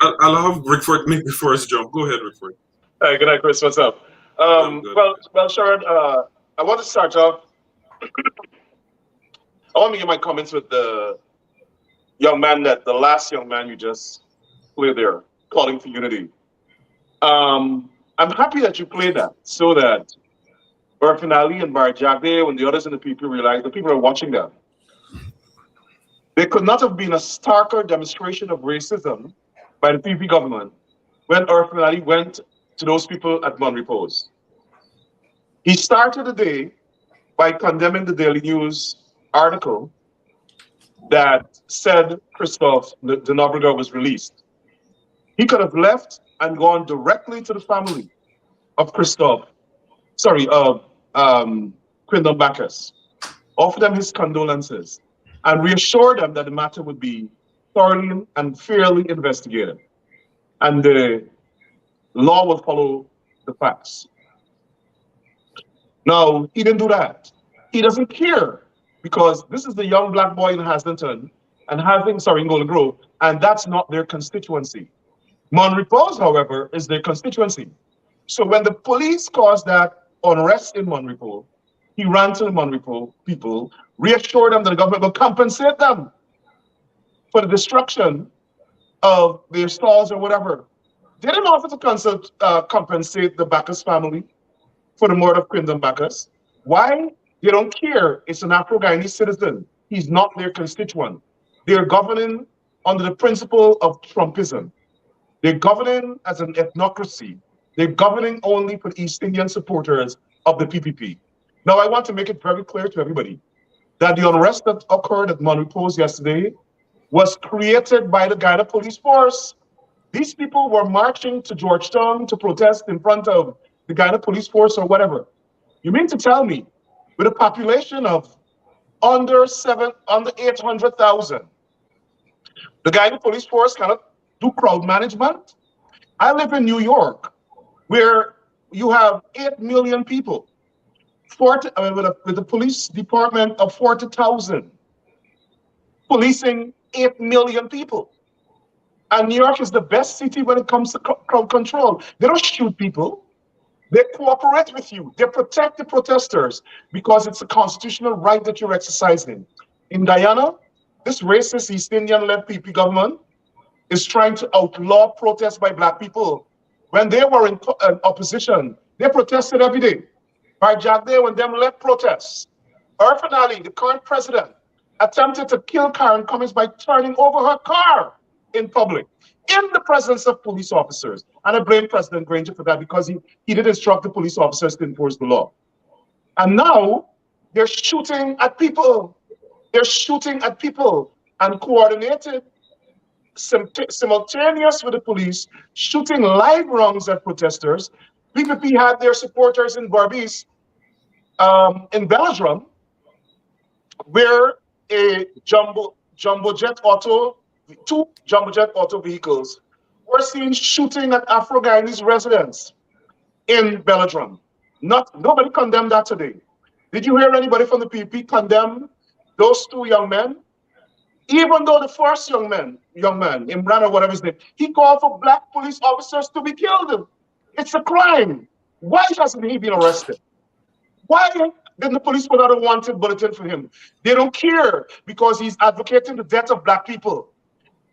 I'll have Rickford make the first jump. Go ahead, Rickford. Hey, good night, Chris. What's up? Well, Sharon, I want to start off. I want to get my comments with the young man the last young man you just played there, calling for unity. I'm happy that you played that so that Irfan Ali and Barjagde and the others in the people realize the people are watching them. There could not have been a starker demonstration of racism by the PP government when Irfan Ali went to those people at Mon Repose. He started the day by condemning the Daily News article that said Christophe de Nobrega was released. He could have left and gone directly to the family of Quindon Bacchus, offer them his condolences, and reassure them that the matter would be thoroughly and fairly investigated, and the law will follow the facts. Now, he didn't do that. He doesn't care, because this is the young black boy in Haslington in Golden Grove, and that's not their constituency. Mon Repose, however, is their constituency. So when the police caused that unrest in Mon Repos, he ran to the Mon Repos people, reassured them that the government will compensate them for the destruction of their stalls or whatever. They didn't offer to compensate the Bacchus family for the murder of Quindon Bacchus. Why? They don't care. It's an Afro-Guyanese citizen. He's not their constituent. They're governing under the principle of Trumpism. They're governing as an ethnocracy. They're governing only for East Indian supporters of the PPP. Now, I want to make it very clear to everybody that the unrest that occurred at Mon Repos yesterday was created by the Ghana police force. These people were marching to Georgetown to protest in front of the Ghana police force or whatever. You mean to tell me, with a population of under 800,000, the Ghana police force cannot do crowd management? I live in New York, where you have 8 million people, with a police department of 40,000, policing 8 million people. And New York is the best city when it comes to crowd control. They don't shoot people. They cooperate with you. They protect the protesters because it's a constitutional right that you're exercising. In Guyana, this racist East Indian-led PP government is trying to outlaw protests by black people. When they were in opposition, they protested every day. Barjagde, when them led protests, Irfan Ali, the current president, attempted to kill Karen Cummings by turning over her car in public, in the presence of police officers. And I blame President Granger for that, because he did instruct the police officers to enforce the law. And now they're shooting at people. They're shooting at people, and coordinated, simultaneous with the police, shooting live rounds at protesters. PPP had their supporters in Barbies, in Belgium, where two jumbo jet auto vehicles were seen shooting at Afro-Guyanese residents in Belgium. Nobody condemned that today. Did you hear anybody from the PP condemn those two young men? Even though the first young man, Imran or whatever his name, he called for black police officers to be killed. It's a crime. Why hasn't he been arrested? Why didn't the police put out a wanted bulletin for him? They don't care, because he's advocating the death of black people.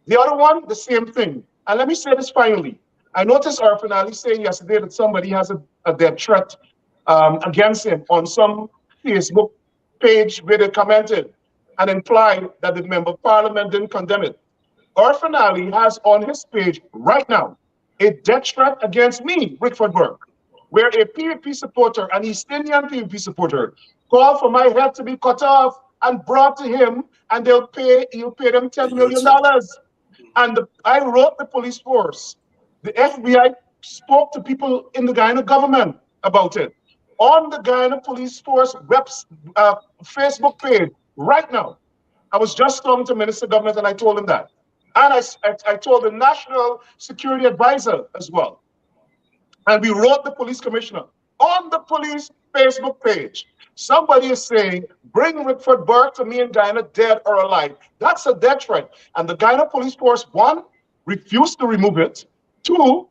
The other one, the same thing. And let me say this finally. I noticed Irfan Ali saying yesterday that somebody has a death threat against him on some Facebook page where they commented and implied that the member of parliament didn't condemn it. Irfan Ali has on his page right now a death threat against me, Rickford Burke, where a PVP supporter, an East Indian PVP supporter, called for my head to be cut off and brought to him, and he'll pay them $10 million. And I wrote the police force. The FBI spoke to people in the Guyana government about it. On the Guyana Police Force Facebook page right now. I was just talking to Minister Government and I told him that. And I told the National Security Advisor as well. And we wrote the police commissioner on the police Facebook page. Somebody is saying, bring Rickford Burke to me in Guyana, dead or alive. That's a death threat. And the Guyana Police Force, one, refused to remove it. Two,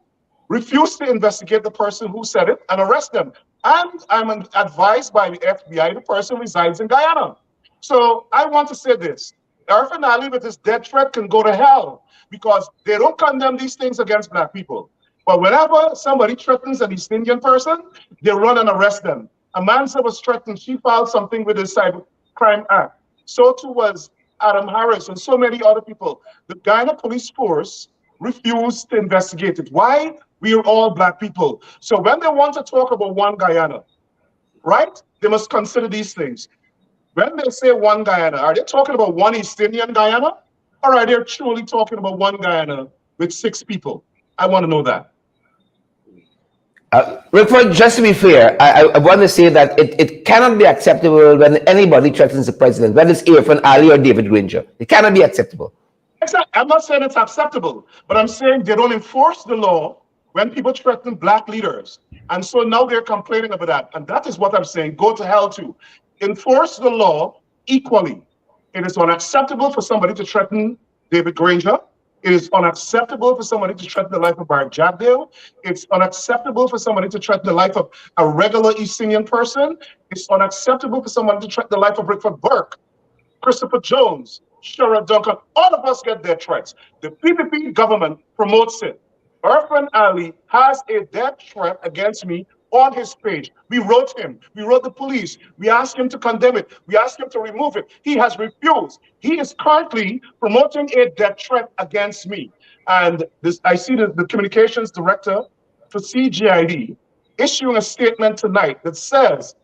refused to investigate the person who said it and arrest them. And I'm advised by the FBI the person resides in Guyana. So I want to say this. Irfan Ali with his death threat can go to hell because they don't condemn these things against Black people. But whenever somebody threatens an East Indian person, they run and arrest them. Amansa was threatened. She filed something with the Cyber Crime Act. So too was Adam Harris and so many other people. The Guyana Police Force refused to investigate it. Why? We are all Black people. So when they want to talk about one Guyana, right, they must consider these things. When they say one Guyana, are they talking about one East Indian Guyana? Or are they truly talking about one Guyana with 6 people? I want to know that. Rickford, just to be fair, I want to say that it cannot be acceptable when anybody threatens the president, whether it's Irfan Ali or David Granger. It cannot be acceptable. Exactly. I'm not saying it's acceptable, but I'm saying they don't enforce the law when people threaten Black leaders. And so now they're complaining about that. And that is what I'm saying. Go to hell too. Enforce the law equally. It is unacceptable for somebody to threaten David Granger. It is unacceptable for somebody to threaten the life of Barrett Jackdale. It's unacceptable for somebody to threaten the life of a regular East Indian person. It's unacceptable for someone to threaten the life of Rickford Burke, Christopher Jones, Sherrod Duncan. All of us get their threats. The PPP government promotes it. Irfan Ali has a death threat against me on his page. We wrote him. We wrote the police. We asked him to condemn it. We asked him to remove it. He has refused. He is currently promoting a death threat against me. And this, I see the communications director for CGID issuing a statement tonight that says,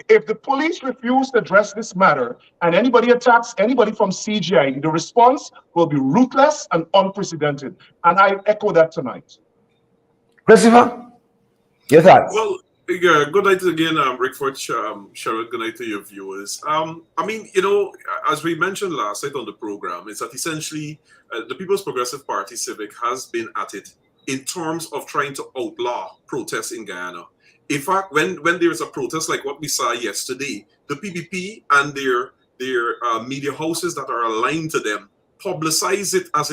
if the police refuse to address this matter and anybody attacks anybody from CGID, the response will be ruthless and unprecedented. And I echo that tonight. Christopher, your thoughts? Well, yeah, good night again, Rickford, Sherrod, good night to your viewers. I mean, you know, as we mentioned last night on the program, is that essentially the People's Progressive Party Civic has been at it in terms of trying to outlaw protests in Guyana. In fact, when there is a protest like what we saw yesterday, the PPP and their media houses that are aligned to them publicize it as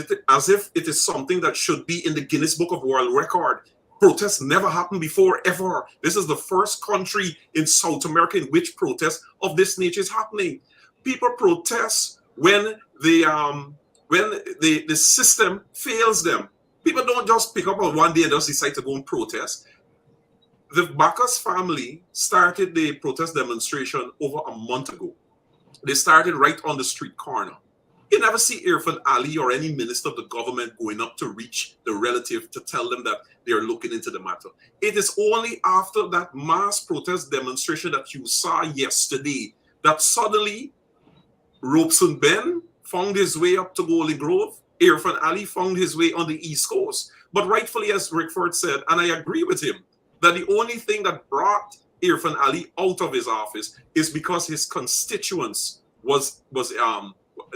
if it is something that should be in the Guinness Book of World Record. Protests never happened before, ever. This is the first country in South America in which protests of this nature is happening. People protest when the system fails them. People don't just pick up on one day and just decide to go and protest. The Bacchus family started the protest demonstration over a month ago. They started right on the street corner. You never see Irfan Ali or any minister of the government going up to reach the relative to tell them that they are looking into the matter. It is only after that mass protest demonstration that you saw yesterday that suddenly Robeson Ben found his way up to Golden Grove. Irfan Ali found his way on the East Coast. But rightfully, as Rickford said, and I agree with him, that the only thing that brought Irfan Ali out of his office is because his constituents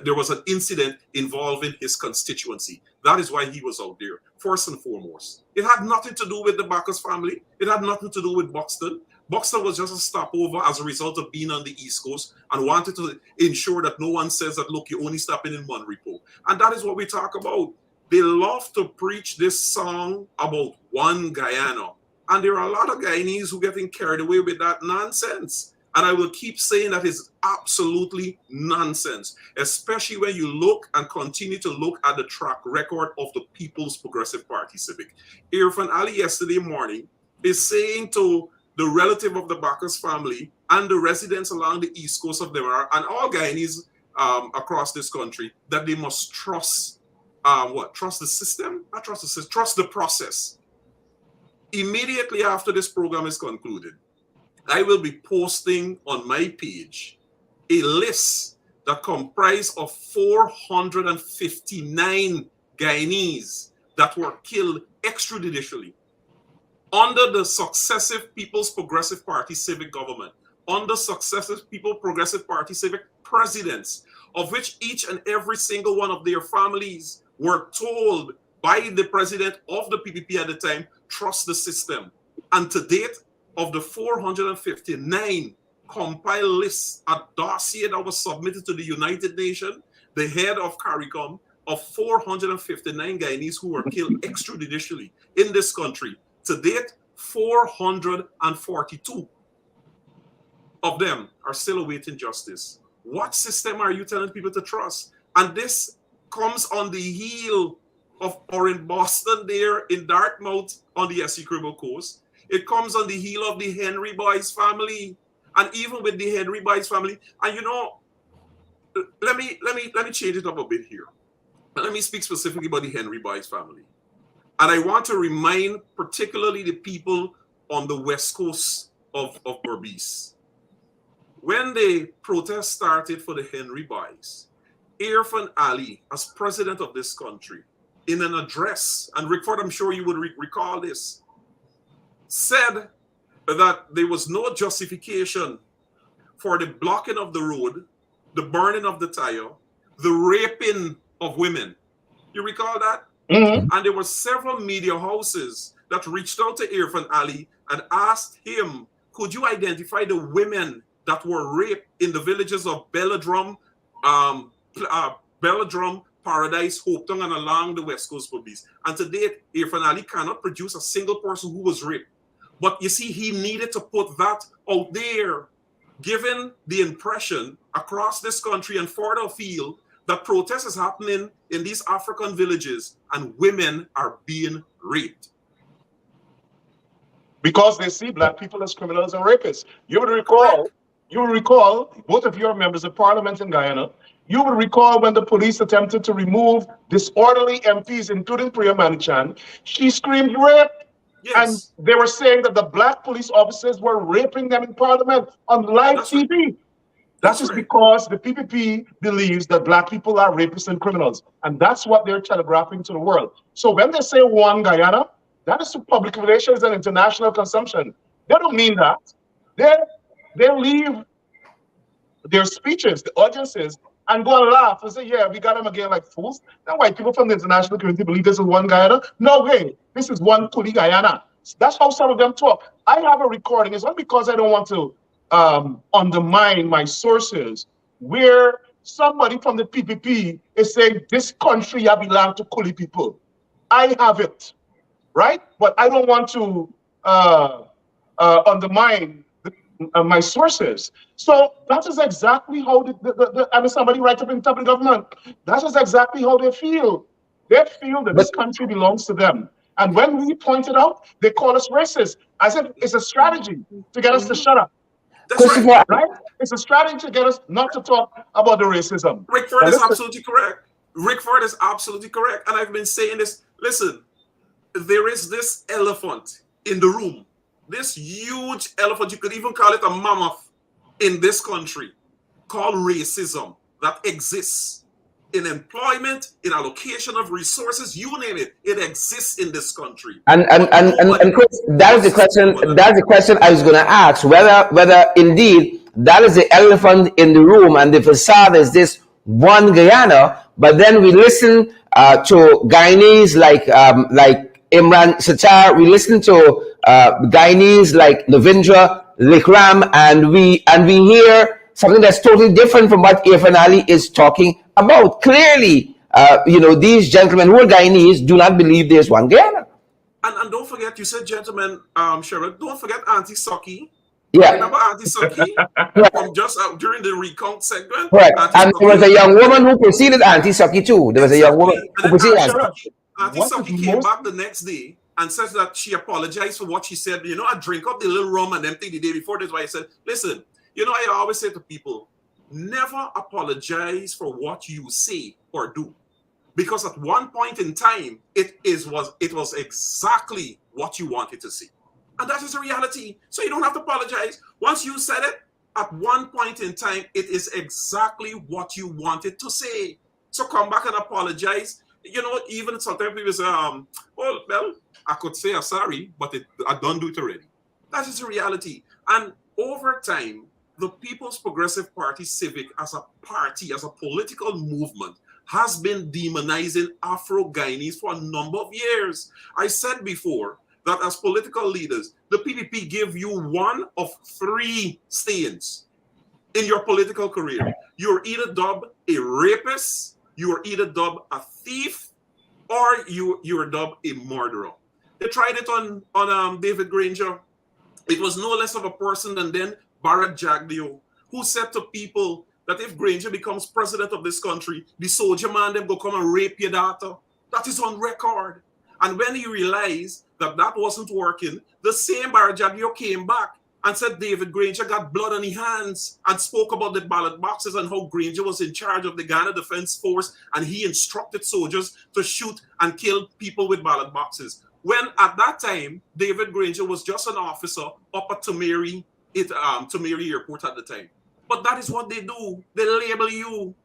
there was an incident involving his constituency. That is why he was out there, first and foremost. It had nothing to do with the Bacchus family. It had nothing to do with Buxton. Buxton was just a stopover as a result of being on the East Coast and wanted to ensure that no one says that, look, you're only stopping in one repo. And that is what we talk about. They love to preach this song about one Guyana. And there are a lot of Guyanese who are getting carried away with that nonsense. And I will keep saying that is absolutely nonsense, especially when you look and continue to look at the track record of the People's Progressive Party Civic. Irfan Ali yesterday morning is saying to the relative of the Bacchus family and the residents along the East Coast of Demerara and all Guyanese across this country that they must trust, trust the system? Not trust the system, trust the process. Immediately after this program is concluded, I will be posting on my page a list that comprises of 459 Guyanese that were killed extrajudicially under the successive People's Progressive Party civic government, under successive People Progressive Party civic presidents, of which each and every single one of their families were told by the president of the PPP at the time, trust the system. And to date, of the 459 compiled lists, a dossier that was submitted to the United Nations, the head of CARICOM, of 459 Guyanese who were killed extrajudicially in this country. To date, 442 of them are still awaiting justice. What system are you telling people to trust? And this comes on the heel of, or in Boston there, in Dartmouth on the SC Cribble Coast. It comes on the heel of the Henry Boyce family. And even with the Henry Boyce family, and you know, let me change it up a bit here. Let me speak specifically about the Henry Boyce family. And I want to remind particularly the people on the west coast of Berbice. When the protest started for the Henry Boyce, Irfan Ali, as president of this country, in an address, and Rickford, I'm sure you would recall this, said that there was no justification for the blocking of the road, the burning of the tire, the raping of women. You recall that? Mm-hmm. And there were several media houses that reached out to Irfan Ali and asked him, could you identify the women that were raped in the villages of Belladrum, Paradise, Hopetown, and along the West Coast Police? And to date, Irfan Ali cannot produce a single person who was raped. But you see, he needed to put that out there, given the impression across this country and further afield that protests is happening in these African villages and women are being raped. Because they see black people as criminals and rapists. You would recall, both of you are members of parliament in Guyana. You would recall when the police attempted to remove disorderly MPs, including Priya Manichan, she screamed rape. Yes. And they were saying that the black police officers were raping them in parliament on live TV. Right. That is because the PPP believes that black people are rapists and criminals. And that's what they're telegraphing to the world. So when they say one Guyana, that is to public relations and international consumption. They don't mean that. They leave their speeches, the audiences, and go and laugh and say, yeah, we got them again like fools. Then white people from the international community believe this is one Guyana. No way, this is one Kuli Guyana. That's how some of them talk. I have a recording. It's not because I don't want to undermine my sources, where somebody from the PPP is saying, this country I belong to Kuli people. I have it, right? But I don't want to undermine my sources. So that is exactly how I mean, somebody write up in the government. That is exactly how they feel. They feel that this country belongs to them. And when we point it out, they call us racist, as if it's a strategy to get us to shut up. That's right. It's a strategy to get us not to talk about the racism. Rickford is absolutely correct. Rickford is absolutely correct. And I've been saying this. Listen, there is this elephant in the room. This huge elephant, you could even call it a mammoth in this country, called racism, that exists in employment, in allocation of resources, you name it, it exists in this country. And Chris, that is the question. That's the question I was going to ask, whether indeed that is the elephant in the room, and the facade is this one Guyana. But then we listen to Guyanese like Imran Satar. We listen to Guyanese like Navindra Likram, and we hear something that's totally different from what Irfan Ali is talking about. Clearly, these gentlemen who are Guyanese do not believe there's one Guyana. And don't forget, you said gentlemen, Cheryl, don't forget Auntie Socky. Yeah. Remember Auntie Socky from just during the recount segment? Correct. And there was a young woman who preceded Auntie Socky too. There was a young woman who preceded Auntie Socky came back the next day and said that she apologized for what she said. I drink up the little rum and empty the day before. That's why I said, listen, I always say to people, never apologize for what you say or do. Because at one point in time, it was exactly what you wanted to say. And that is the reality. So you don't have to apologize. Once you said it, at one point in time, it is exactly what you wanted to say. So come back and apologize. You know, even sometimes people say, well, I could say I'm sorry, but I don't do it already. That is the reality. And over time, the People's Progressive Party Civic as a party, as a political movement, has been demonizing Afro-Guyanese for a number of years. I said before that as political leaders, the PPP give you one of three stains in your political career. You're either dubbed a rapist, you're either dubbed a thief, or you're dubbed a murderer. They tried it on David Granger. It was no less of a person than then Barrett Jagdeo, who said to people that if Granger becomes president of this country, the soldier man them go come and rape your daughter. That is on record. And when he realized that that wasn't working, the same Barrett Jagdeo came back and said David Granger got blood on his hands and spoke about the ballot boxes and how Granger was in charge of the Ghana Defense Force and he instructed soldiers to shoot and kill people with ballot boxes. When at that time, David Granger was just an officer up at Tamari Airport at the time. But that is what they do. They label you.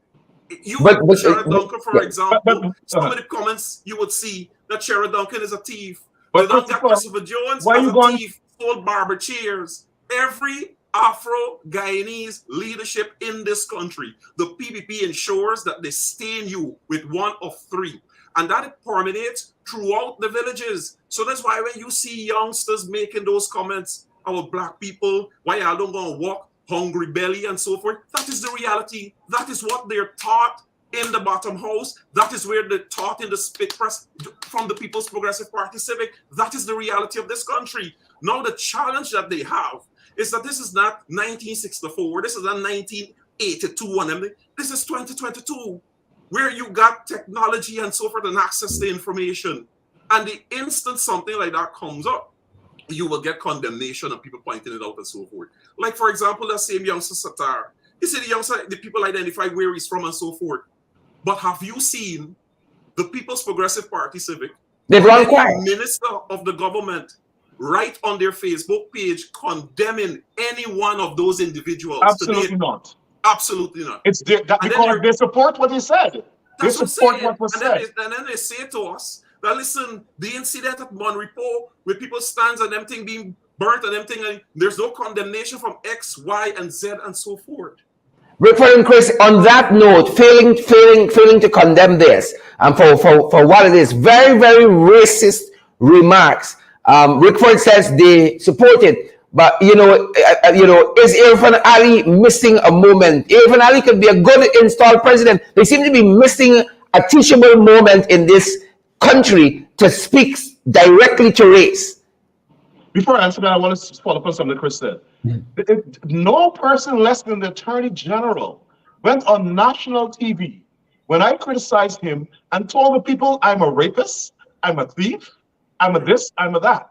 Sherrod Duncan, for example, some of the comments you would see that Sherrod Duncan is a thief. They don't get Christopher Jones as a thief, sold barber chairs. Every Afro-Guyanese leadership in this country, the PPP ensures that they stain you with one of three. And that it permeates throughout the villages. So that's why when you see youngsters making those comments about black people, why y'all don't go and walk, hungry belly and so forth, that is the reality. That is what they're taught in the bottom house. That is where they're taught in the spit press from the People's Progressive Party Civic. That is the reality of this country. Now the challenge that they have is that this is not 1964, this is not 1982, and this is 2022. Where you got technology and so forth and access to information. And the instant something like that comes up, you will get condemnation and people pointing it out and so forth. Like, for example, that same youngster Satar. You see the people identify where he's from and so forth. But have you seen the People's Progressive Party Civic, the minister of the government, write on their Facebook page condemning any one of those individuals? Absolutely not. Absolutely not. It's because they support what he said. They support what was said. And then they say to us that, listen, the incident at Monrepo where people stands and everything being burnt and everything, and there's no condemnation from X, Y, and Z and so forth. Rickford and Chris, on that note, failing to condemn this, and for what it is, very, very racist remarks. Rickford says they support it. But, is Irfan Ali missing a moment? Irfan Ali could be a good installed president. They seem to be missing a teachable moment in this country to speak directly to race. Before I answer that, I want to follow up on something Chris said. No person less than the Attorney General went on national TV when I criticized him and told the people I'm a rapist, I'm a thief, I'm a this, I'm a that.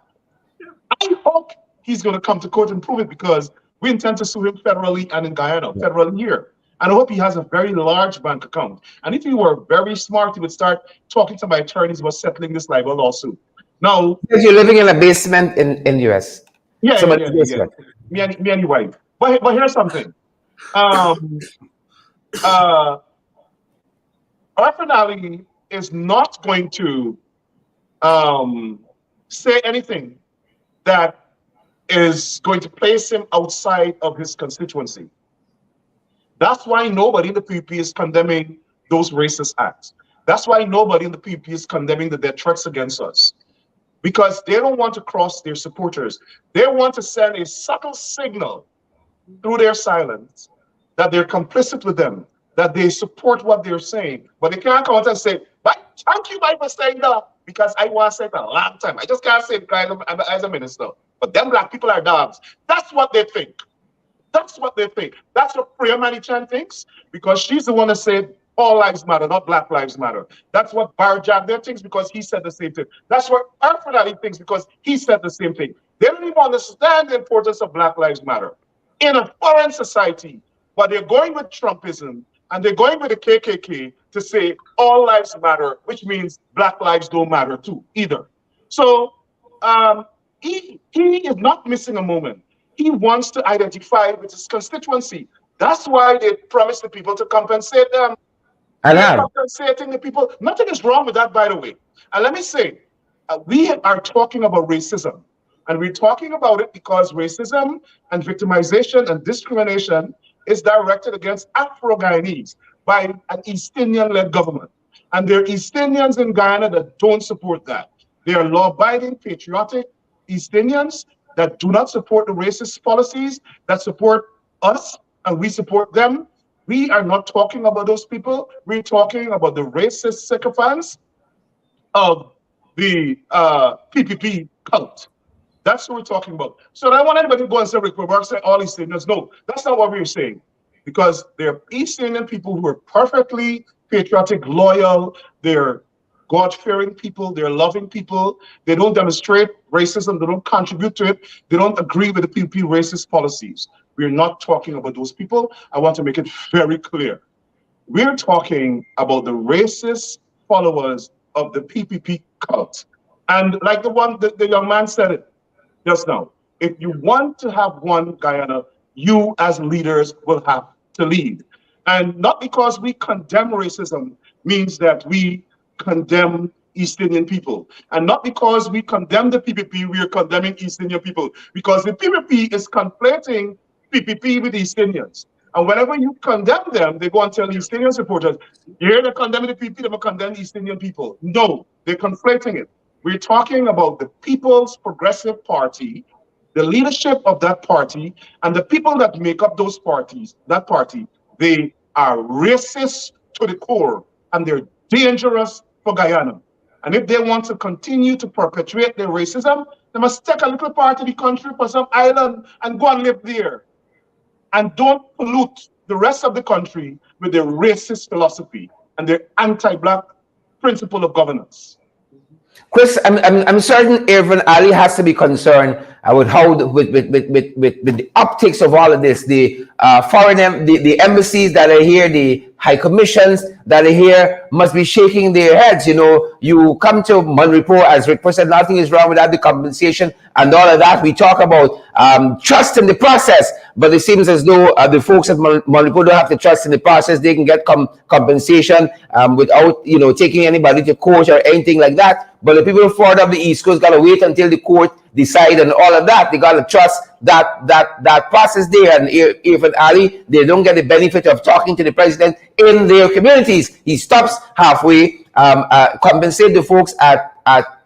I hope he's going to come to court and prove it because we intend to sue him federally and in Guyana, federally here. And I hope he has a very large bank account. And if he were very smart, he would start talking to my attorneys about settling this libel lawsuit. Now, because you're living in a basement in US. Yeah. Me and your wife. But here's something. Irfan Ali is not going to say anything that is going to place him outside of his constituency. That's why nobody in the PPP is condemning those racist acts. That's why nobody in the PPP is condemning the death threats against us. Because they don't want to cross their supporters. They want to send a subtle signal through their silence that they're complicit with them, that they support what they're saying. But they can't come out and say, but thank you, Mike, for saying that, because I want to say it a long time. I just can't say it because I'm as a minister. But them black people are dogs. That's what they think. That's what they think. That's what Priya Manichan thinks, because she's the one that said all lives matter, not black lives matter. That's what Barjagder thinks because he said the same thing. That's what Irfan Ali thinks because he said the same thing. They don't even understand the importance of Black Lives Matter in a foreign society, but they're going with Trumpism and they're going with the KKK to say all lives matter, which means black lives don't matter too, either. So he is not missing a moment. He wants to identify with his constituency. That's why they promised the people to compensate them. And They are have. compensating the people. Nothing is wrong with that, by the way. And let me say, we are talking about racism. And we're talking about it because racism and victimization and discrimination is directed against Afro-Guyanese by an East Indian-led government. And there are East Indians in Guyana that don't support that. They are law-abiding, patriotic East Indians that do not support the racist policies, that support us, and we support them. We are not talking about those people. We're talking about the racist sycophants of the PPP cult. That's what we're talking about. So I don't want anybody to go and say Rick Roberts say all East Indians. No, that's not what we're saying. Because they're East Indian people who are perfectly patriotic, loyal, they're God-fearing people, they're loving people. They don't demonstrate racism, they don't contribute to it, they don't agree with the PPP racist policies. We're not talking about those people. I want to make it very clear. We're talking about the racist followers of the PPP cult. And like the young man said it just now, if you want to have one Guyana, you as leaders will have to lead. And not because we condemn racism means that we condemn East Indian people. And not because we condemn the PPP, we are condemning East Indian people. Because the PPP is conflating PPP with East Indians. And whenever you condemn them, they go and tell East Indian supporters, you hear they're condemning the PPP, they're going to condemn East Indian people. No, they're conflating it. We're talking about the People's Progressive Party, the leadership of that party, and the people that make up those parties, that party, they are racist to the core, and they're dangerous for Guyana. And if they want to continue to perpetuate their racism, they must take a little part of the country for some island and go and live there. And don't pollute the rest of the country with their racist philosophy and their anti-Black principle of governance. Chris, I'm certain Irvin Ali has to be concerned with how with the optics of all of this. The the embassies that are here, the high commissions that are here must be shaking their heads. You know, you come to Monrepo, as Rick said, nothing is wrong with that, the compensation and all of that. We talk about trust in the process, but it seems as though the folks at Monrepo don't have to trust in the process. They can get compensation without, you know, taking anybody to court or anything like that. But the people forward of the East Coast gotta wait until the court decide and all of that. They gotta trust that process there. And even Ali, they don't get the benefit of talking to the president in their communities. He stops halfway, compensate the folks at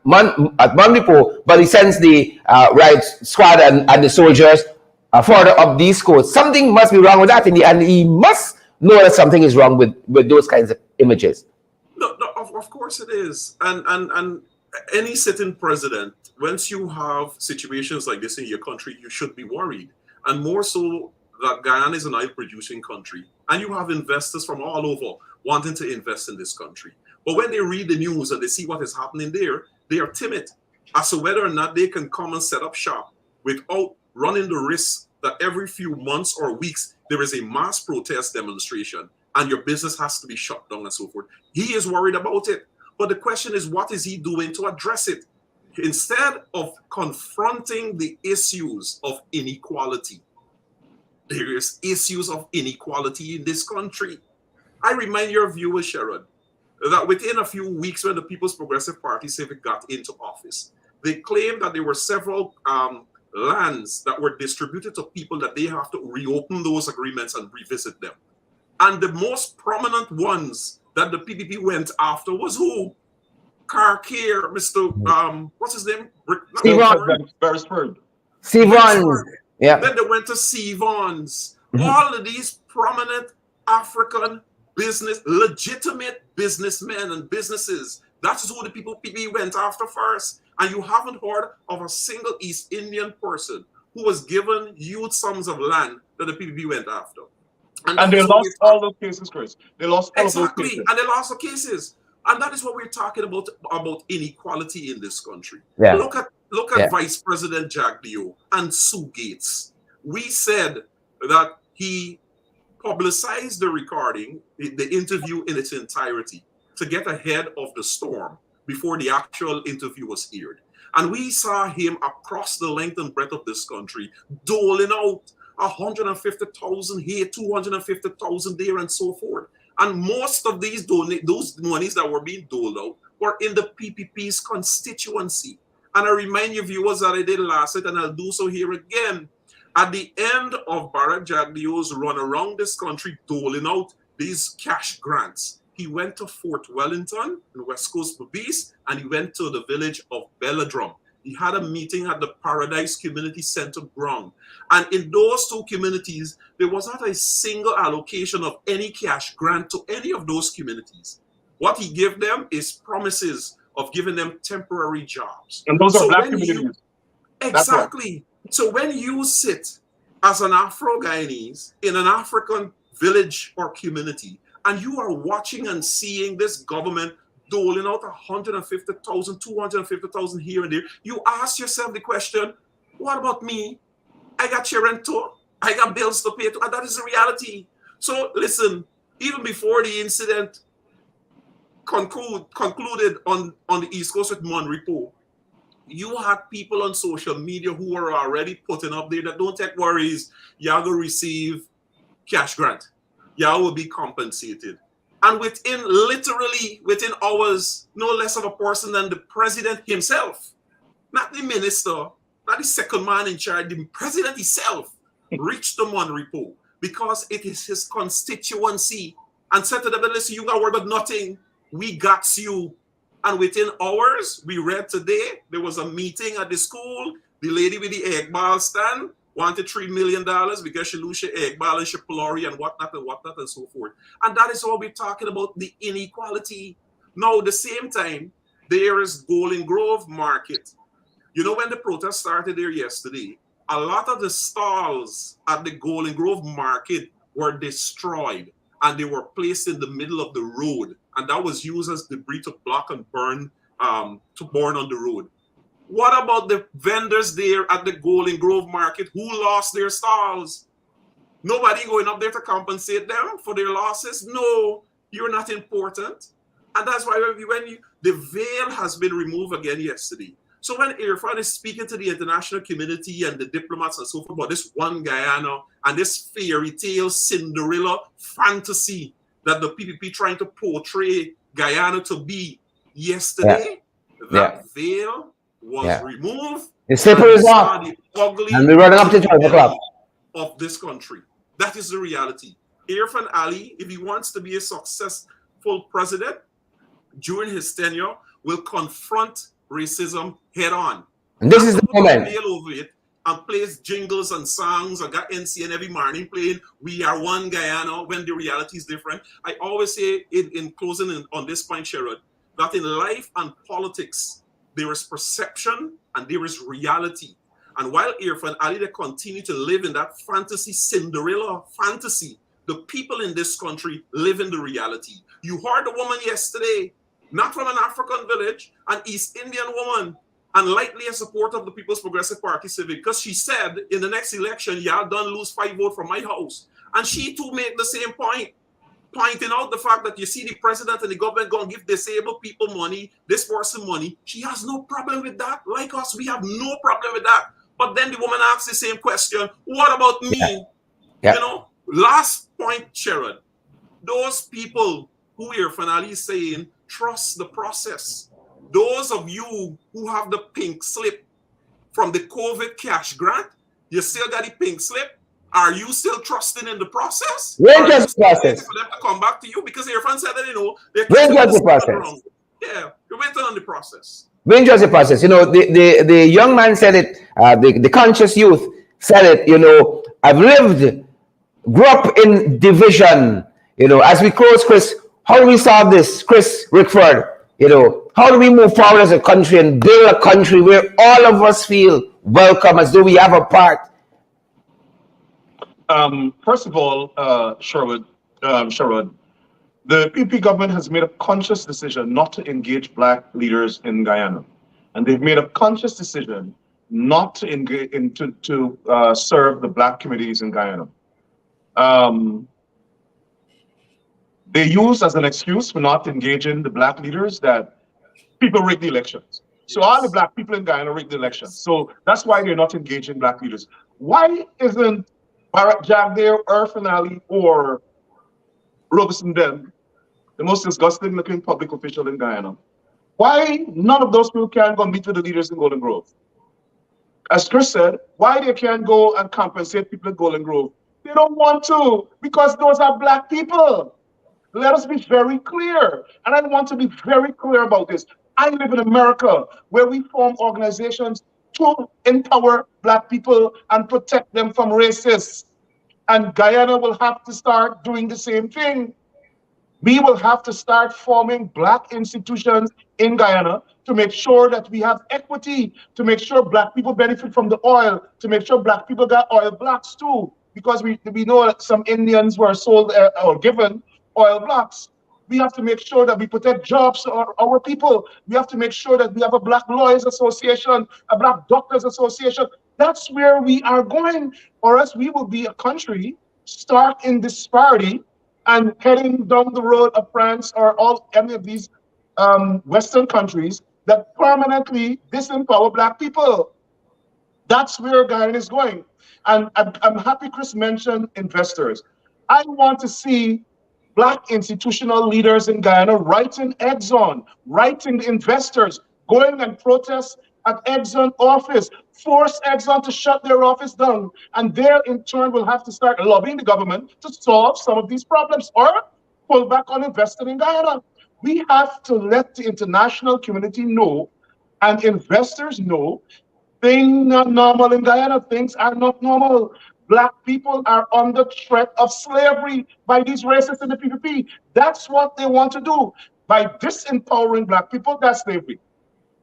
Monrepo, but he sends the riot squad and the soldiers further up the East Coast. Something must be wrong with that, and he must know that something is wrong with those kinds of images. No, of course it is. And any sitting president, once you have situations like this in your country, you should be worried. And more so that Guyana is an oil producing country, and you have investors from all over wanting to invest in this country. But when they read the news and they see what is happening there, they are timid as to whether or not they can come and set up shop without running the risk that every few months or weeks there is a mass protest demonstration and your business has to be shut down and so forth. He is worried about it. But the question is, what is he doing to address it? Instead of confronting the issues of inequality, there is issues of inequality in this country. I remind your viewers, Sherrod, that within a few weeks when the People's Progressive Party Civic got into office, they claimed that there were several lands that were distributed to people that they have to reopen those agreements and revisit them. And the most prominent ones that the PPP went after was who? Carcare, Mr. What's his name? Beresford. Sevon. Yeah. Then they went to Sevon's. All of these prominent African legitimate businessmen and businesses. That's who the PPP went after first. And you haven't heard of a single East Indian person who was given huge sums of land that the PPP went after. And they lost all those cases, Chris. They lost all of those cases. And they lost the cases. And that is what we're talking about inequality in this country. Yeah. Look at Vice President Jack Dio and Sue Gates. We said that he publicized the recording, the interview in its entirety, to get ahead of the storm before the actual interview was aired. And we saw him across the length and breadth of this country doling out 150,000 here, 250,000 there, and so forth. And most of these those monies that were being doled out were in the PPP's constituency. And I remind you viewers that I did last night, and I'll do so here again. At the end of Barack Jagdeo's run around this country doling out these cash grants, he went to Fort Wellington in West Coast Police, and he went to the village of Belladrum. He had a meeting at the Paradise Community Center ground. And in those two communities, there was not a single allocation of any cash grant to any of those communities. What he gave them is promises of giving them temporary jobs. And those are black when communities. Exactly. So when you sit as an Afro-Guyanese in an African village or community, and you are watching and seeing this government doling out 150,000, 250,000 here and there, you ask yourself the question, what about me? I got children too. I got bills to pay too. And that is the reality. So listen, even before the incident concluded on the East Coast with Monrepo, you had people on social media who were already putting up there that don't take worries, y'all will receive cash grant. Y'all will be compensated. And literally within hours, no less of a person than the president himself, not the minister, not the second man in charge, the president himself reached the Monrepo because it is his constituency and said to them, listen, you got to worry about nothing. We got you. And within hours, we read today, there was a meeting at the school. The lady with the egg ball stand wanted $3 million because she lose her egg ball and she pylori and whatnot and so forth. And that is all we're talking about, the inequality. Now, at the same time, there is Golden Grove Market. You know, when the protest started there yesterday, a lot of the stalls at the Golden Grove Market were destroyed and they were placed in the middle of the road. And that was used as debris to block and burn on the road. What about the vendors there at the Golden Grove Market who lost their stalls? Nobody going up there to compensate them for their losses? No, you're not important. And that's why the veil has been removed again yesterday. So when Irfan is speaking to the international community and the diplomats and so forth about this one Guyana and this fairy tale Cinderella fantasy that the PPP trying to portray Guyana to be yesterday, that veil was removed. The slipper is off. And we're running up to 12 o'clock. Of this country. That is the reality. Irfan Ali, if he wants to be a successful president during his tenure, will confront racism head on. And this is the moment. Over it and plays jingles and songs. I got NCN every morning playing "We Are One Guyana" when the reality is different. I always say in closing on this point, Sherrod, that in life and politics there is perception and there is reality. And while Irfan Ali they continue to live in that fantasy, Cinderella fantasy, the people in this country live in the reality. You heard the woman yesterday, not from an African village, an East Indian woman, and lightly a supporter of the People's Progressive Party Civic, because she said in the next election, y'all done lose 5 votes from my house. And she too made the same point, pointing out the fact that you see the president and the government going to give disabled people money, this person money. She has no problem with that. Like us, we have no problem with that. But then the woman asks the same question, what about me? You know, last point, Sherrod, those people who Irfan Ali is saying, trust the process. Those of you who have the pink slip from the COVID cash grant, you still got the pink slip. Are you still trusting in the process? When does the process? For them to come back to you, because Irfan said that, you know, when does the process? Yeah, you're waiting on the process. When does the process? You know, the young man said it, the conscious youth said it, you know, I've grew up in division. You know, as we close, Chris, how do we solve this? Chris Rickford, you know, how do we move forward as a country and build a country where all of us feel welcome as though we have a part? First of all, Sherrod, the PP government has made a conscious decision not to engage black leaders in Guyana. And they've made a conscious decision not to engage to serve the black communities in Guyana. They use as an excuse for not engaging the black leaders that people rigged the elections. So all the black people in Guyana rigged the elections. So that's why they're not engaging black leaders. Why isn't Barack Jagdeo, Irfan Ali, or Robeson Ben, the most disgusting looking public official in Guyana. Why none of those people can go meet with the leaders in Golden Grove? As Chris said, why they can't go and compensate people in Golden Grove? They don't want to, because those are black people. Let us be very clear. And I want to be very clear about this. I live in America, where we form organizations to empower black people and protect them from racists. And Guyana will have to start doing the same thing. We will have to start forming black institutions in Guyana to make sure that we have equity, to make sure black people benefit from the oil, to make sure black people got oil blocks too, because we know that some Indians were sold or given oil blocks. We have to make sure that we protect jobs for our people. We have to make sure that we have a Black Lawyers Association, a Black Doctors Association. That's where we are going, or else we will be a country stuck in disparity and heading down the road of France or any of these Western countries that permanently disempower black people. That's where Guyana is going. And I'm happy Chris mentioned investors. I want to see black institutional leaders in Guyana writing Exxon, writing the investors, going and protest at Exxon office, force Exxon to shut their office down, and they in turn will have to start lobbying the government to solve some of these problems or pull back on investing in Guyana. We have to let the international community know and investors know things not normal in Guyana. Things are not normal. Black people are under threat of slavery by these racists in the PPP. That's what they want to do. By disempowering black people, that's slavery.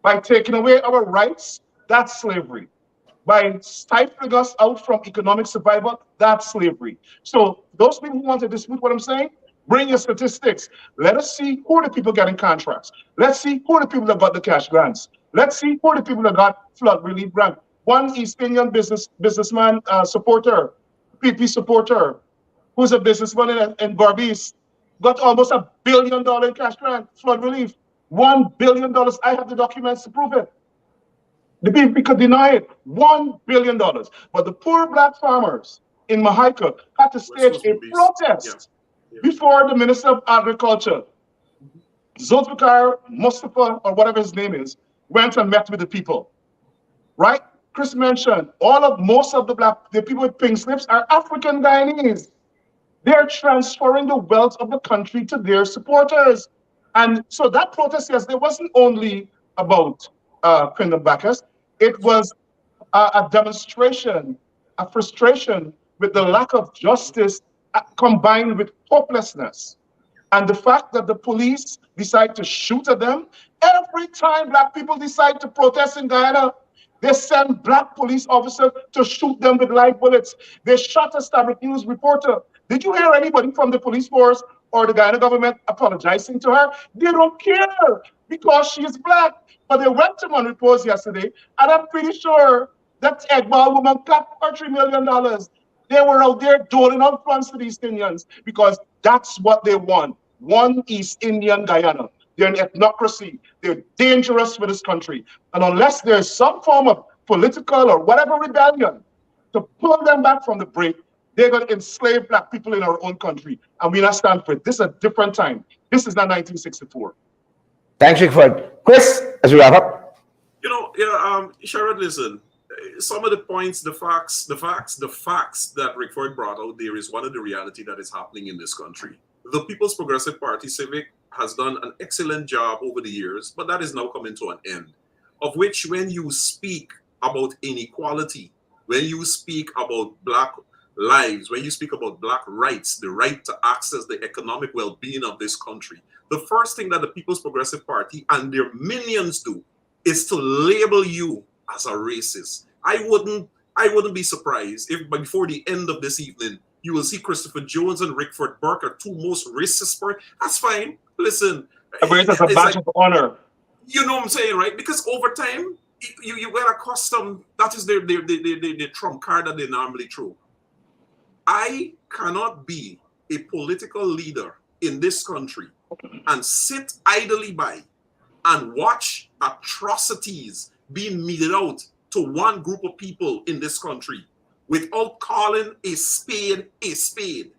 By taking away our rights, that's slavery. By stifling us out from economic survival, that's slavery. So those people who want to dispute what I'm saying, bring your statistics. Let us see who are the people getting contracts. Let's see who are the people that got the cash grants. Let's see who are the people that got flood relief grant. One East Indian businessman supporter, PP supporter, who's a businessman in Barbados, got almost $1 billion in cash grant, flood relief. $1 billion. I have the documents to prove it. The people could deny it. $1 billion. But the poor black farmers in Mahaika had to stage a protest before the Minister of Agriculture, Zulfikar Mustafa, or whatever his name is, went and met with the people. Right? Chris mentioned most of the people with pink slips are African Guyanese. They're transferring the wealth of the country to their supporters. And so that protest yesterday wasn't only about Quindam Bacchus, it was a demonstration, a frustration with the lack of justice combined with hopelessness. And the fact that the police decide to shoot at them, every time black people decide to protest in Guyana, they send black police officers to shoot them with live bullets. They shot a Stabrook News reporter. Did you hear anybody from the police force or the Guyana government apologizing to her? They don't care because she is black. But they went to Monroe Post yesterday, and I'm pretty sure that Egbal woman got her $3 million. They were out there doling out funds to the East Indians because that's what they want. One East Indian Guyana. They're an ethnocracy. They're dangerous for this country. And unless there's some form of political or whatever rebellion to pull them back from the brink, they're going to enslave black people in our own country. And we not stand for it. This is a different time. This is not 1964. Thanks, Rickford. Chris, as we wrap up. Sherrod, listen, some of the points, the facts that Rickford brought out there is one of the reality that is happening in this country. The People's Progressive Party Civic has done an excellent job over the years, but that is now coming to an end. Of which, when you speak about inequality, when you speak about black lives, when you speak about black rights, the right to access the economic well-being of this country, the first thing that the People's Progressive Party and their minions do is to label you as a racist. I wouldn't be surprised if before the end of this evening, you will see Christopher Jones and Rickford Burke are two most racist parties. That's fine. Listen. It's a badge of honor. You know what I'm saying, right? Because over time, you get accustomed. That is their trump card that they normally throw. I cannot be a political leader in this country and sit idly by and watch atrocities being meted out to one group of people in this country without calling a spade a spade.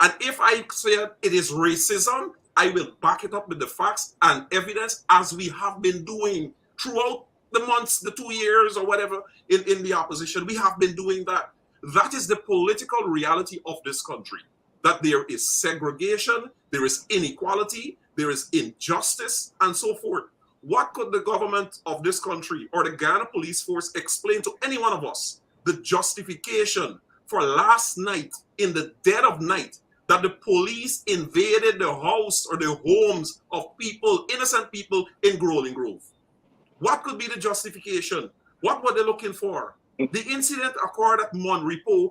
And if I say it is racism, I will back it up with the facts and evidence, as we have been doing throughout the months, the 2 years or whatever in the opposition. We have been doing that. That is the political reality of this country, that there is segregation, there is inequality, there is injustice, and so forth. What could the government of this country or the Ghana police force explain to any one of us the justification for last night, in the dead of night, that the police invaded the house or the homes of people, innocent people in Growling Grove? What could be the justification? What were they looking for? The incident occurred at Monrepo,